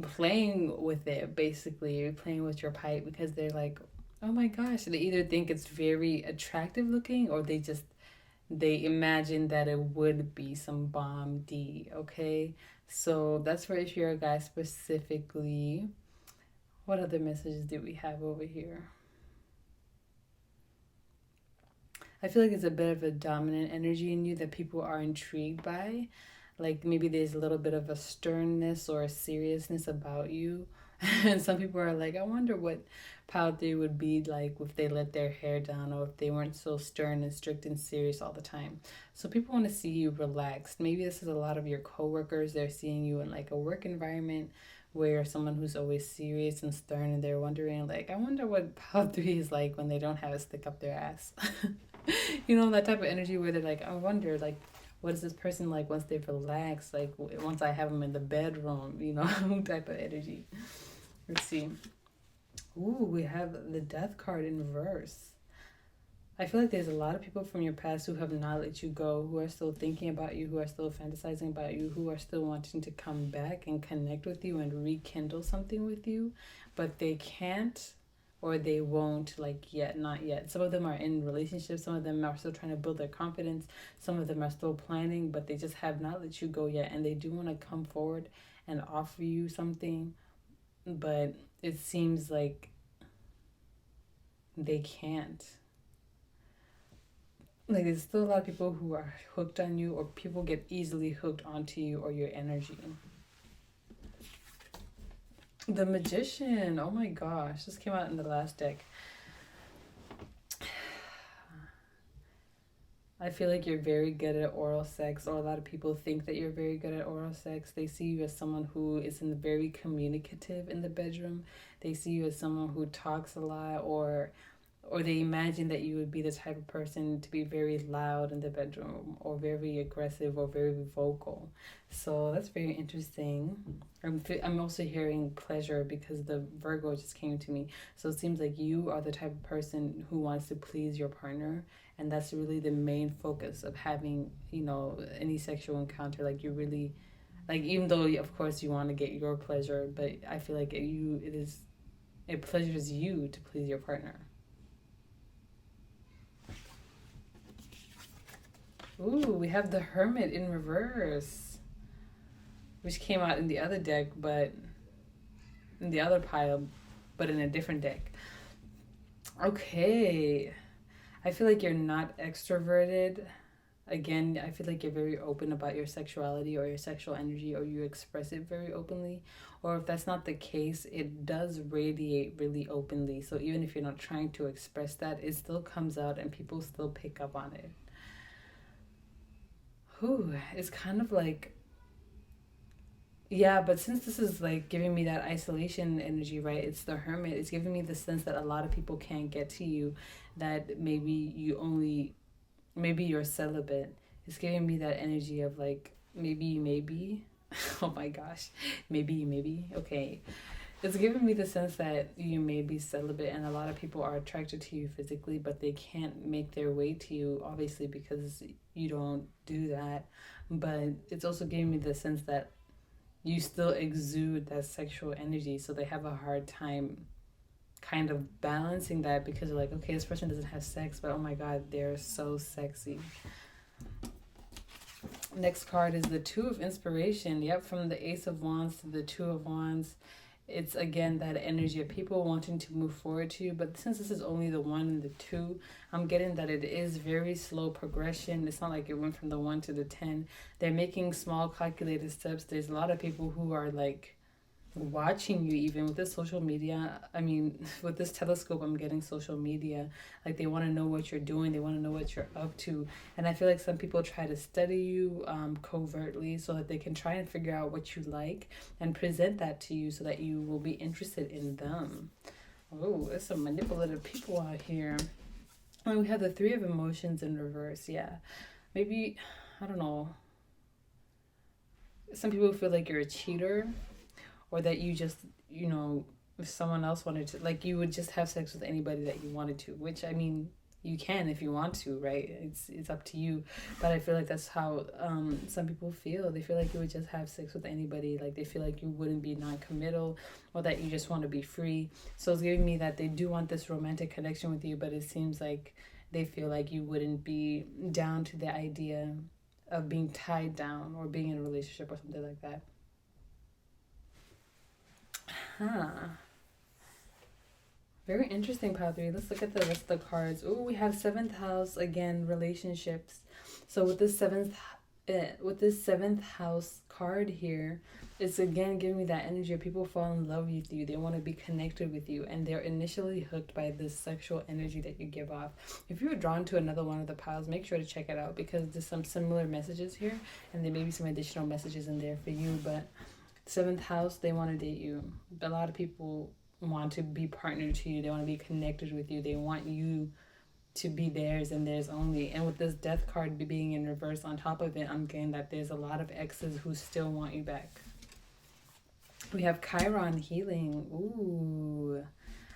playing with it, basically playing with your pipe, because they're like, oh my gosh, they either think it's very attractive looking, or they imagine that it would be some bomb D. Okay, so that's for if you're a guy specifically. What other messages do we have over here? I feel like it's a bit of a dominant energy in you that people are intrigued by. Like maybe there's a little bit of a sternness or a seriousness about you. And some people are like, I wonder what Pile 3 would be like if they let their hair down, or if they weren't so stern and strict and serious all the time. So people want to see you relaxed. Maybe this is a lot of your coworkers. They're seeing you in like a work environment where someone who's always serious and stern, and they're wondering like, I wonder what Pile 3 is like when they don't have a stick up their ass. You know, that type of energy where they're like, I wonder, like, what is this person like once they relax? Like, once I have them in the bedroom, you know, type of energy. Let's see. Ooh, we have the Death card in reverse. I feel like there's a lot of people from your past who have not let you go, who are still thinking about you, who are still fantasizing about you, who are still wanting to come back and connect with you and rekindle something with you, but they can't, or they won't, like, yet, not yet. Some of them are in relationships, some of them are still trying to build their confidence, some of them are still planning, but they just have not let you go yet, and they do want to come forward and offer you something, but it seems like they can't. like there's still a lot of people who are hooked on you, or people get easily hooked onto you or your energy. The Magician, oh my gosh, this came out in the last deck. I feel like you're very good at oral sex, or a lot of people think that you're very good at oral sex. They see you as someone who is very communicative in the bedroom. They see you as someone who talks a lot, or they imagine that you would be the type of person to be very loud in the bedroom, or very aggressive, or very vocal. So that's very interesting. I'm also hearing pleasure because the Virgo just came to me. So it seems like you are the type of person who wants to please your partner, and that's really the main focus of having, any sexual encounter. Like you really, like, even though of course you want to get your pleasure, but I feel like it pleasures you to please your partner. Ooh, we have the Hermit in reverse, which came out in the other deck, but in the other pile, but in a different deck. Okay. I feel like you're not extroverted. Again, I feel like you're very open about your sexuality or your sexual energy, or you express it very openly. Or if that's not the case, it does radiate really openly. So even if you're not trying to express that, it still comes out and people still pick up on it. Whew, it's kind of like, yeah, but since this is like giving me that isolation energy, right? It's the Hermit. It's giving me the sense that a lot of people can't get to you, that maybe you're celibate. It's giving me that energy of like, maybe. Oh my gosh. Maybe. Okay. It's giving me the sense that you may be celibate, and a lot of people are attracted to you physically, but they can't make their way to you, obviously, because you don't do that. But it's also giving me the sense that you still exude that sexual energy, so they have a hard time kind of balancing that, because they're like, okay, this person doesn't have sex, but oh my god, they're so sexy. Next card is the Two of Inspiration. Yep, from the Ace of Wands to the Two of Wands. It's again that energy of people wanting to move forward to you, but since this is only the one and the two, I'm getting that it is very slow progression. It's not like it went from the 1 to the 10. They're making small calculated steps. There's a lot of people who are like watching you, even with this social media. I mean, with this telescope, I'm getting social media. Like they want to know what you're doing, they want to know what you're up to. And I feel like some people try to study you covertly, so that they can try and figure out what you like and present that to you, so that you will be interested in them. Oh, there's some manipulative people out here. And we have the Three of Emotions in reverse. Yeah, maybe, I don't know, some people feel like you're a cheater, or that you just, if someone else wanted to, like, you would just have sex with anybody that you wanted to, which, I mean, you can if you want to, right? It's up to you. But I feel like that's how some people feel. They feel like you would just have sex with anybody. Like they feel like you wouldn't be non-committal, or that you just want to be free. So it's giving me that they do want this romantic connection with you, but it seems like they feel like you wouldn't be down to the idea of being tied down or being in a relationship or something like that. Huh. Very interesting, Padre. Let's look at the rest of the cards. Oh, we have seventh house again, relationships. So with this seventh house card here, it's again giving me that energy of people fall in love with you. They want to be connected with you, and they're initially hooked by this sexual energy that you give off. If you were drawn to another one of the piles, make sure to check it out, because there's some similar messages here, and there may be some additional messages in there for you. But seventh house, they want to date you. A lot of people want to be partnered to you. They want to be connected with you. They want you to be theirs and theirs only. And with this death card being in reverse on top of it, I'm getting that there's a lot of exes who still want you back. We have Chiron healing. Ooh.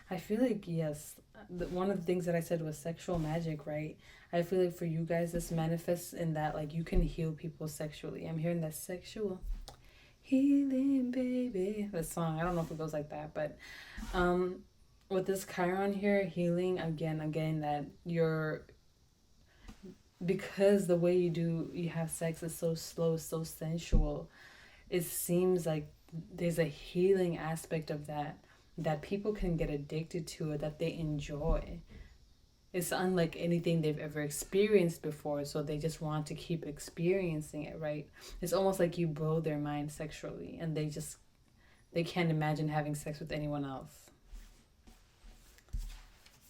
I feel like, yes, one of the things that I said was sexual magic, right? I feel like for you guys, this manifests in that, like, you can heal people sexually. I'm hearing that sexual healing, baby. The song, I don't know if it goes like that, but with this Chiron here, healing, again, I'm getting that because the way you have sex is so slow, so sensual, it seems like there's a healing aspect of that people can get addicted to it, that they enjoy. it's unlike anything they've ever experienced before, so they just want to keep experiencing it, right? It's almost like you blow their mind sexually, and they can't imagine having sex with anyone else.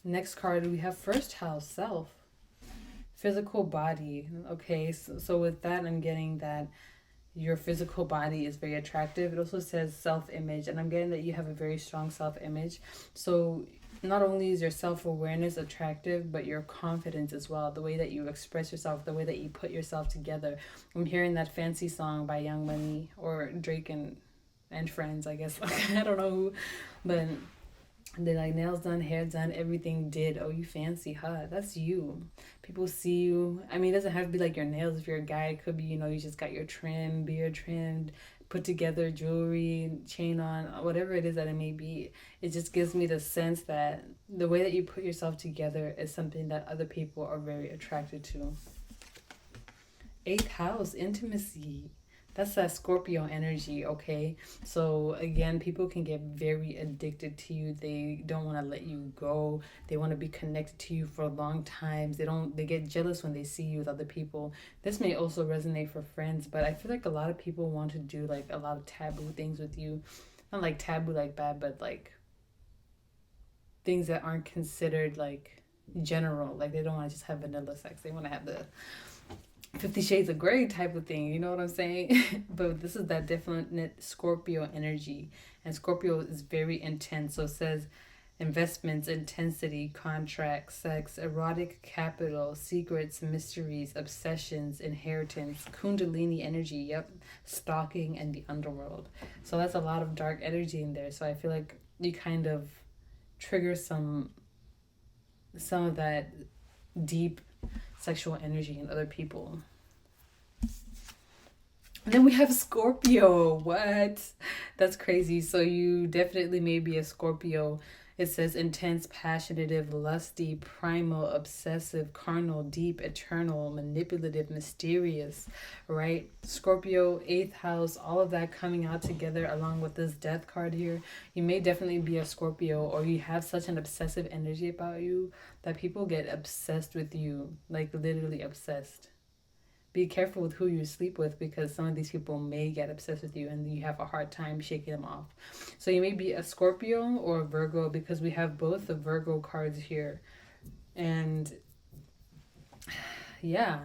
Next card, we have first house, self, physical body. Okay, so with that, I'm getting that your physical body is very attractive. It also says self-image, and I'm getting that you have a very strong self-image. So not only is your self-awareness attractive, but your confidence as well, the way that you express yourself, the way that you put yourself together. I'm hearing that fancy song by Young Money or Drake and friends, I guess. I don't know who, but they like nails done, hair done, everything did. Oh, you fancy, huh? That's you. People see you. I mean, it doesn't have to be like your nails. If you're a guy, it could be, you just got your trim, beard trimmed, put together jewelry, chain on, whatever it is that it may be. It just gives me the sense that the way that you put yourself together is something that other people are very attracted to. 8th house, intimacy. That's that Scorpio energy, okay? So again, people can get very addicted to you. They don't want to let you go. They want to be connected to you for long times. They get jealous when they see you with other people. This may also resonate for friends, but I feel like a lot of people want to do like a lot of taboo things with you. Not like taboo like bad, but like things that aren't considered like general. Like they don't want to just have vanilla sex. They want to have the 50 Shades of Grey type of thing, you know what I'm saying? But this is that definite Scorpio energy. And Scorpio is very intense. So it says investments, intensity, contracts, sex, erotic capital, secrets, mysteries, obsessions, inheritance, Kundalini energy, yep, stalking, and the underworld. So that's a lot of dark energy in there. So I feel like you kind of trigger some of that deep sexual energy in other people. And then we have Scorpio. What? That's crazy. So you definitely may be a Scorpio. It says intense, passionate, lusty, primal, obsessive, carnal, deep, eternal, manipulative, mysterious, right? Scorpio, 8th house, all of that coming out together along with this death card here. You may definitely be a Scorpio, or you have such an obsessive energy about you that people get obsessed with you, like literally obsessed. Be careful with who you sleep with, because some of these people may get obsessed with you and you have a hard time shaking them off. So you may be a Scorpio or a Virgo, because we have both the Virgo cards here. And yeah.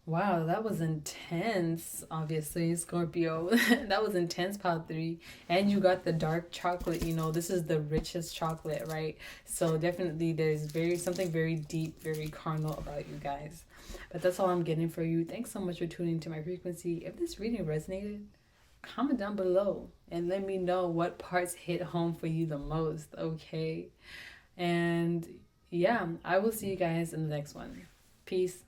Wow, that was intense, obviously, Scorpio. That was intense, pile 3. And you got the dark chocolate, this is the richest chocolate, right? So definitely there's something very deep, very carnal about you guys. But that's all I'm getting for you. Thanks so much for tuning to my frequency. If this reading resonated, comment down below and let me know what parts hit home for you the most, okay? And yeah, I will see you guys in the next one. Peace.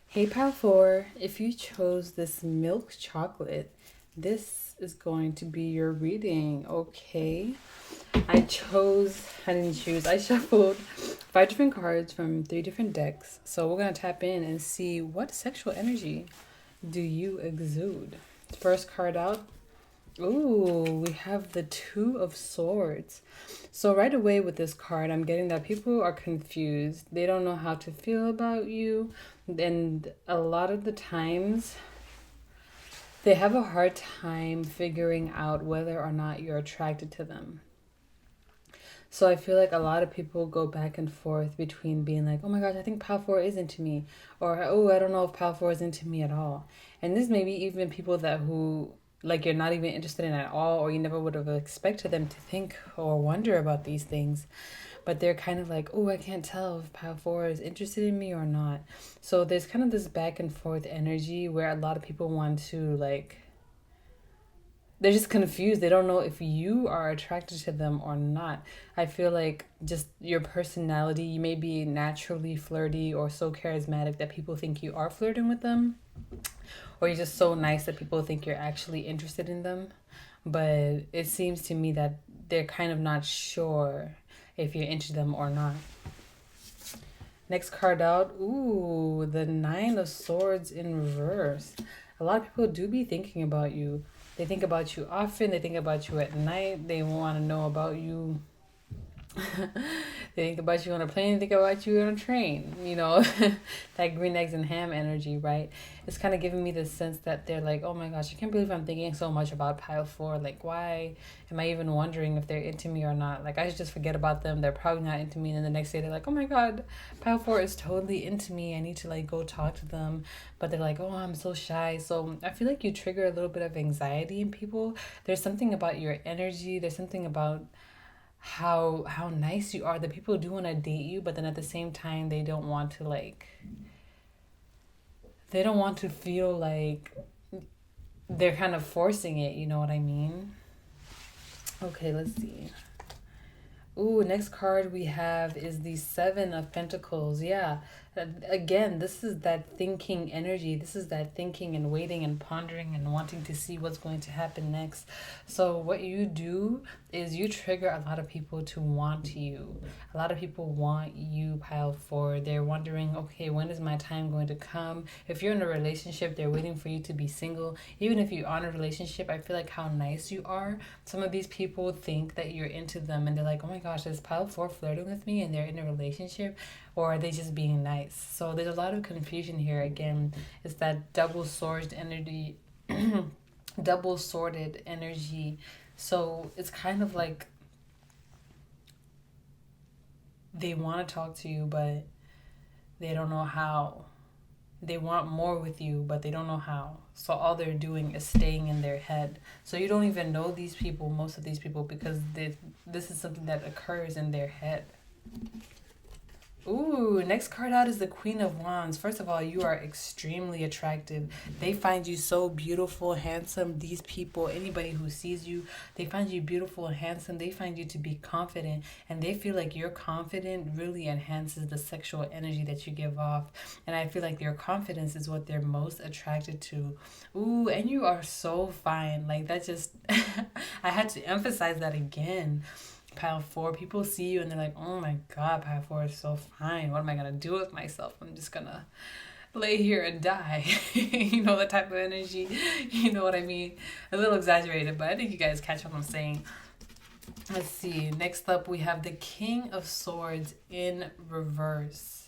Hey Pal 4, if you chose this milk chocolate, this is going to be your reading, okay? I shuffled 5 different cards from 3 different decks. So we're going to tap in and see what sexual energy do you exude. First card out. Ooh, we have the 2 of Swords. So right away with this card, I'm getting that people are confused. They don't know how to feel about you. And a lot of the times, they have a hard time figuring out whether or not you're attracted to them. So I feel like a lot of people go back and forth between being like, oh my gosh, I think Pal 4 is into me. Or, oh, I don't know if Pal 4 is into me at all. And this may be even people who like you're not even interested in at all, or you never would have expected them to think or wonder about these things. But they're kind of like, oh, I can't tell if Pal 4 is interested in me or not. So there's kind of this back and forth energy where a lot of people want to they're just confused. They don't know if you are attracted to them or not. I feel like just your personality, you may be naturally flirty or so charismatic that people think you are flirting with them. Or you're just so nice that people think you're actually interested in them. But it seems to me that they're kind of not sure if you're into them or not. Next card out. Ooh, the 9 of Swords in reverse. A lot of people do be thinking about you. They think about you often. They think about you at night. They want to know about you They think about you on a plane, think about you on a train, you know, that green eggs and ham energy, right? It's kind of giving me the sense that they're like, oh my gosh, I can't believe I'm thinking so much about pile four. Like, why am I even wondering if they're into me or not? Like, I should just forget about them. They're probably not into me. And then the next day they're like, oh my God, pile four is totally into me. I need to like go talk to them. But they're like, oh, I'm so shy. So I feel like you trigger a little bit of anxiety in people. There's something about your energy. There's something about how nice you are that people do want to date you, but then at the same time they don't want to feel like they're kind of forcing it, you know what I mean? Okay, let's see. Ooh, next card we have is the Seven of Pentacles. Yeah. Again, this is that thinking energy. This is that thinking and waiting and pondering and wanting to see what's going to happen next. So, what you do is you trigger a lot of people to want you. A lot of people want you, pile four. They're wondering, okay, when is my time going to come? If you're in a relationship, they're waiting for you to be single. Even if you are in a relationship, I feel like how nice you are. Some of these people think that you're into them and they're like, oh my gosh, is pile four flirting with me and they're in a relationship? Or are they just being nice? So there's a lot of confusion here. Again, it's that double-sworded energy, double-sworded energy. So it's kind of like they want to talk to you, but they don't know how. They want more with you, but they don't know how. So all they're doing is staying in their head. So you don't even know these people, most of these people, because this is something that occurs in their head. Ooh, next card out is the Queen of Wands. First of all, you are extremely attractive. They find you so beautiful, handsome. These people, anybody who sees you, they find you beautiful and handsome. They find you to be confident, and they feel like your confidence really enhances the sexual energy that you give off. And I feel like your confidence is what they're most attracted to. Ooh, and you are so fine. Like that just, I had to emphasize that again. Pile four, people see you and they're like, oh my God, pile four is so fine. What am I going to do with myself? I'm just going to lay here and die. You know, the type of energy. You know what I mean? A little exaggerated, but I think you guys catch what I'm saying. Let's see. Next up, we have the King of Swords in reverse.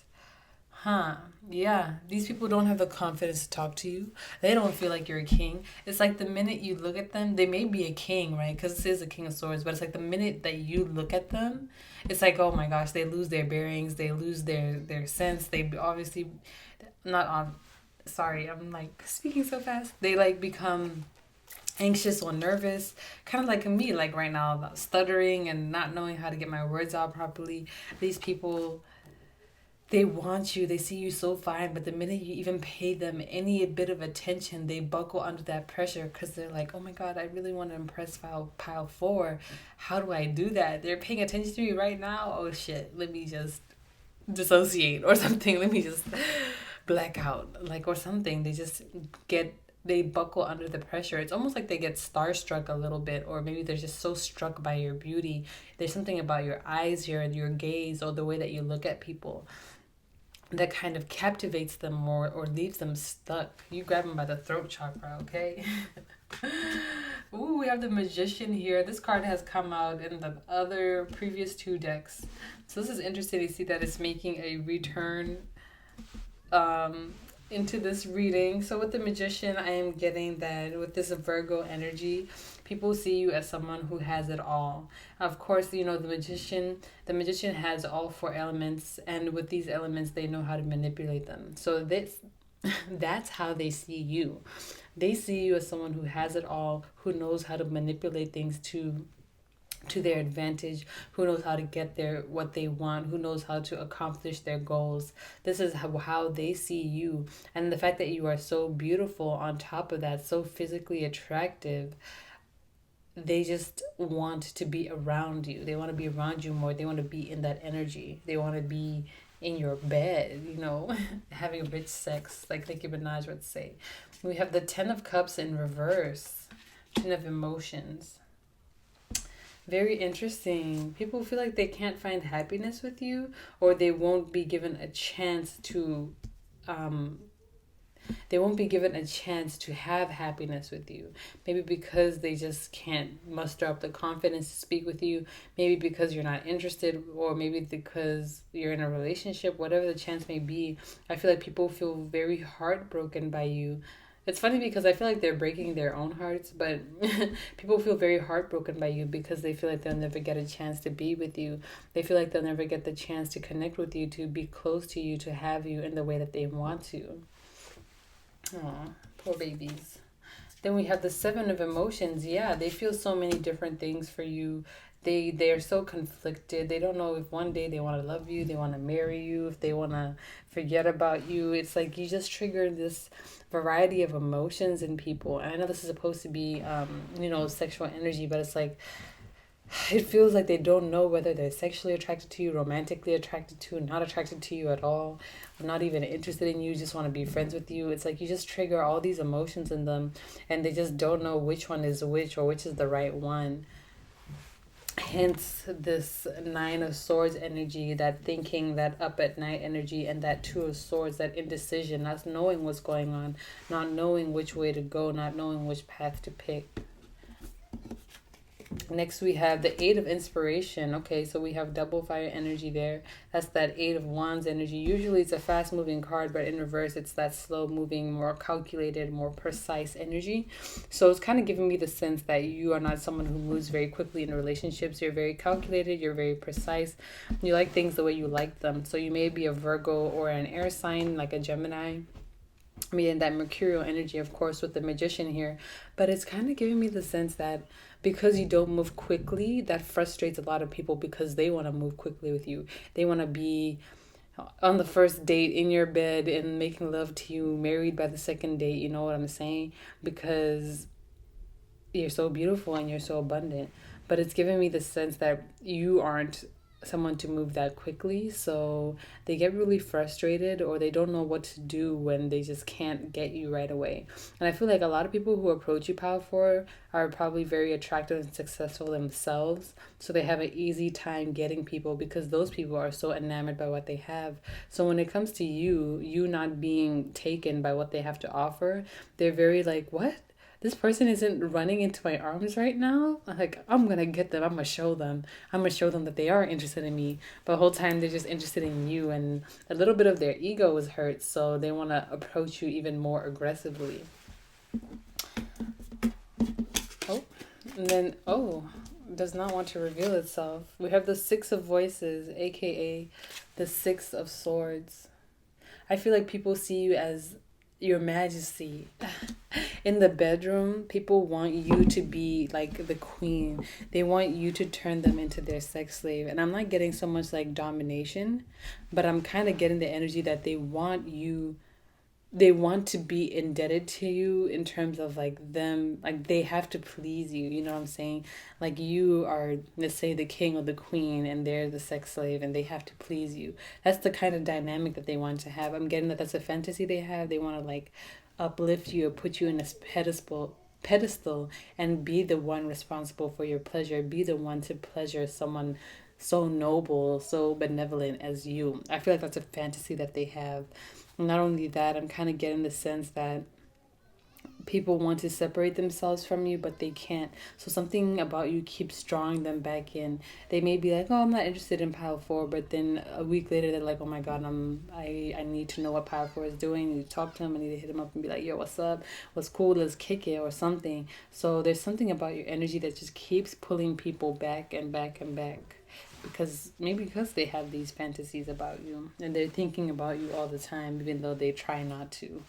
Yeah, these people don't have the confidence to talk to you. They don't feel like you're a king. It's like the minute you look at them, they may be a king, right? Because this is a King of Swords, but it's like the minute that you look at them, it's like, oh my gosh, they lose their bearings, they lose their sense. They obviously, not on, sorry, I'm like speaking so fast. They like become anxious or nervous, kind of like me, like right now, stuttering and not knowing how to get my words out properly. These people, they want you, they see you so fine, but the minute you even pay them any bit of attention, they buckle under that pressure because they're like, oh my God, I really want to impress pile four. How do I do that? They're paying attention to me right now. Oh shit, let me just dissociate or something. Let me just black out, like, or something. They buckle under the pressure. It's almost like they get starstruck a little bit, or maybe they're just so struck by your beauty. There's something about your eyes, your gaze, or the way that you look at people that kind of captivates them more or leaves them stuck. You grab them by the throat chakra, okay? Ooh, we have the Magician here. This card has come out in the other previous two decks. So this is interesting to see that it's making a return into this reading. So with the Magician, I am getting that with this Virgo energy, people see you as someone who has it all. Of course, you know, the magician has all four elements, and with these elements, they know how to manipulate them. So that's how they see you. They see you as someone who has it all, who knows how to manipulate things to their advantage, who knows how to get what they want, who knows how to accomplish their goals. This is how they see you. And the fact that you are so beautiful on top of that, so physically attractive, they just want to be around you. They want to be around you more. They want to be in that energy. They want to be in your bed, you know, having rich sex, like Nicki Minaj would say. We have the Ten of Cups in reverse, Ten of Emotions. Very interesting. People feel like they can't find happiness with you, or they won't be given a chance to they won't be given a chance to have happiness with you. Maybe because they just can't muster up the confidence to speak with you. Maybe because you're not interested, or maybe because you're in a relationship. Whatever the chance may be, I feel like people feel very heartbroken by you. It's funny because I feel like they're breaking their own hearts, but people feel very heartbroken by you because they feel like they'll never get a chance to be with you. They feel like they'll never get the chance to connect with you, to be close to you, to have you in the way that they want to. Aw, poor babies. Then we have the Seven of Emotions. Yeah, they feel so many different things for you. They are so conflicted. They don't know if one day they want to love you, they want to marry you, if they want to forget about you. It's like you just trigger this variety of emotions in people. And I know this is supposed to be sexual energy, but it's like it feels like they don't know whether they're sexually attracted to you, romantically attracted to, not attracted to you at all, not even interested in you, just want to be friends with you. It's like you just trigger all these emotions in them, and they just don't know which one is which or which is the right one. Hence this Nine of Swords energy, that thinking, that up at night energy, and that Two of Swords, that indecision, not knowing what's going on, not knowing which way to go, not knowing which path to pick. Next, we have the Eight of Inspiration. Okay, so we have double fire energy there. That's that Eight of Wands energy. Usually it's a fast moving card, but in reverse, it's that slow moving, more calculated, more precise energy. So it's kind of giving me the sense that you are not someone who moves very quickly in relationships. You're very calculated, you're very precise. You like things the way you like them. So you may be a Virgo or an air sign, like a Gemini. I mean, that mercurial energy, of course, with the Magician here. But it's kind of giving me the sense that because you don't move quickly, that frustrates a lot of people because they want to move quickly with you. They want to be on the first date in your bed and making love to you, married by the second date. You know what I'm saying? Because you're so beautiful and you're so abundant. But it's giving me the sense that you aren't someone to move that quickly, so they get really frustrated, or they don't know what to do when they just can't get you right away. And I feel like a lot of people who approach you Power 4 are probably very attractive and successful themselves, so they have an easy time getting people because those people are so enamored by what they have. So when it comes to you not being taken by what they have to offer, they're very like, what? This person isn't running into my arms right now. Like, I'm gonna get them. I'm gonna show them. I'm gonna show them that they are interested in me. But the whole time they're just interested in you, and a little bit of their ego is hurt, so they want to approach you even more aggressively. Oh, and then does not want to reveal itself. We have the Six of Voices, aka the Six of Swords. I feel like people see you as your majesty. In the bedroom, people want you to be like the queen. They want you to turn them into their sex slave. And I'm not getting so much like domination, but I'm kind of getting the energy that they want to be indebted to you in terms of like them, like they have to please you, you know what I'm saying? Like you are, let's say, the king or the queen, and they're the sex slave, and they have to please you. That's the kind of dynamic that they want to have. I'm getting that that's a fantasy they have. They want to like uplift you or put you in a pedestal and be the one responsible for your pleasure, be the one to pleasure someone so noble, so benevolent as you. I feel like that's a fantasy that they have. Not only that, I'm kind of getting the sense that people want to separate themselves from you, but they can't. So something about you keeps drawing them back in. They may be like, oh, I'm not interested in Power 4, but then a week later they're like, oh my God, I need to know what Power 4 is doing. You talk to them, I need to hit them up and be like, yo, what's up? What's cool? Let's kick it or something. So there's something about your energy that just keeps pulling people back and back and back. Because they have these fantasies about you, and they're thinking about you all the time, even though they try not to.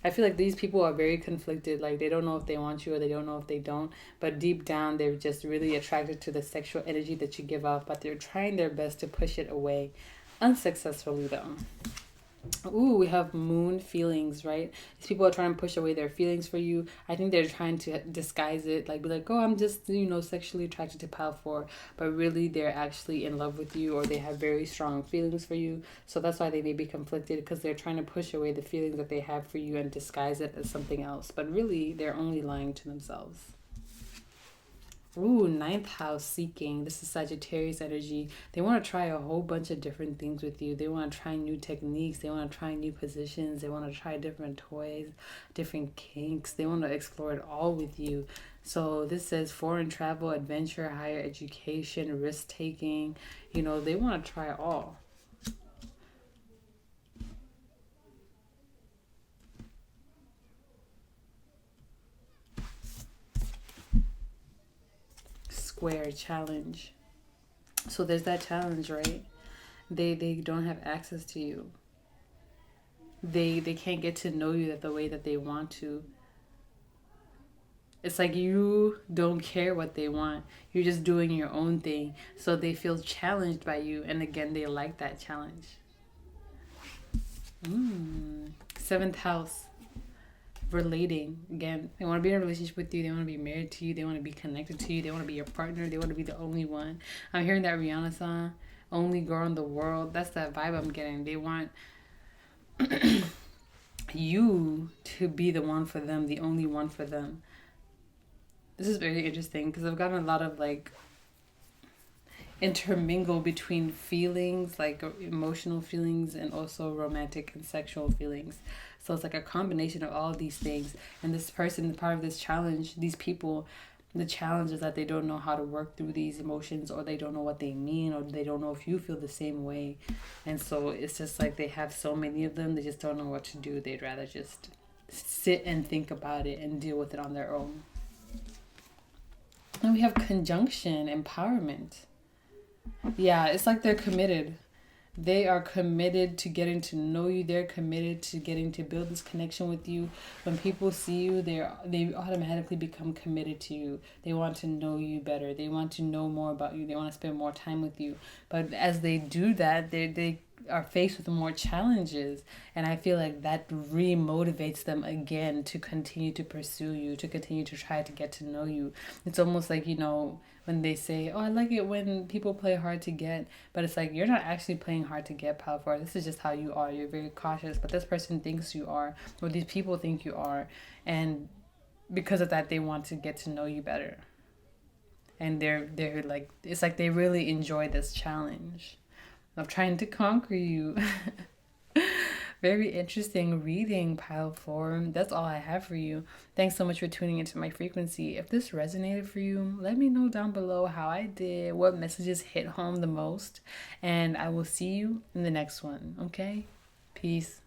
I feel like these people are very conflicted. Like, they don't know if they want you or they don't know if they don't. But deep down, they're just really attracted to the sexual energy that you give off. But they're trying their best to push it away. Unsuccessfully, though. Ooh, we have moon feelings, right? These people are trying to push away their feelings for you. I think they're trying to disguise it. Like, be like, oh, I'm just, sexually attracted to Power 4. But really, they're actually in love with you, or they have very strong feelings for you. So that's why they may be conflicted, because they're trying to push away the feelings that they have for you and disguise it as something else. But really, they're only lying to themselves. Ooh, ninth house seeking. This is Sagittarius energy. They want to try a whole bunch of different things with you. They want to try new techniques. They want to try new positions. They want to try different toys, different kinks. They want to explore it all with you. So this says foreign travel, adventure, higher education, risk taking. You know, they want to try it all. Square challenge. So there's that challenge, right? They don't have access to you. They can't get to know you that the way that they want to. It's like you don't care what they want. You're just doing your own thing. So they feel challenged by you, and again they like that challenge. Seventh house. Relating. Again, they want to be in a relationship with you. They want to be married to you. They want to be connected to you. They want to be your partner. They want to be the only one. I'm hearing that Rihanna song, only girl in the world. That's that vibe I'm getting. They want you to be the one for them, the only one for them. This is very interesting because I've gotten a lot of like intermingle between feelings, like emotional feelings, and also romantic and sexual feelings. So it's like a combination of all of these things. And this person, part of this challenge, these people, the challenge is that they don't know how to work through these emotions, or they don't know what they mean, or they don't know if you feel the same way. And so it's just like they have so many of them, they just don't know what to do. They'd rather just sit and think about it and deal with it on their own. And we have conjunction, empowerment. Yeah, it's like they're committed. They are committed to getting to know you. They're committed to getting to build this connection with you. When people see you, they automatically become committed to you. They want to know you better. They want to know more about you. They want to spend more time with you. But as they do that, they are faced with more challenges, and I feel like that re-motivates them again to continue to pursue you, to continue to try to get to know you. It's almost like, you know, when they say, oh, I like it when people play hard to get, but it's like you're not actually playing hard to get, pal. For this is just how you are. You're very cautious, but this person thinks you are, or these people think you are, and because of that they want to get to know you better. And they're like, it's like they really enjoy this challenge of trying to conquer you. Very interesting reading, pile form. That's all I have for you. Thanks so much for tuning into my frequency. If this resonated for you, let me know down below how I did, what messages hit home the most, and I will see you in the next one. Okay? Peace.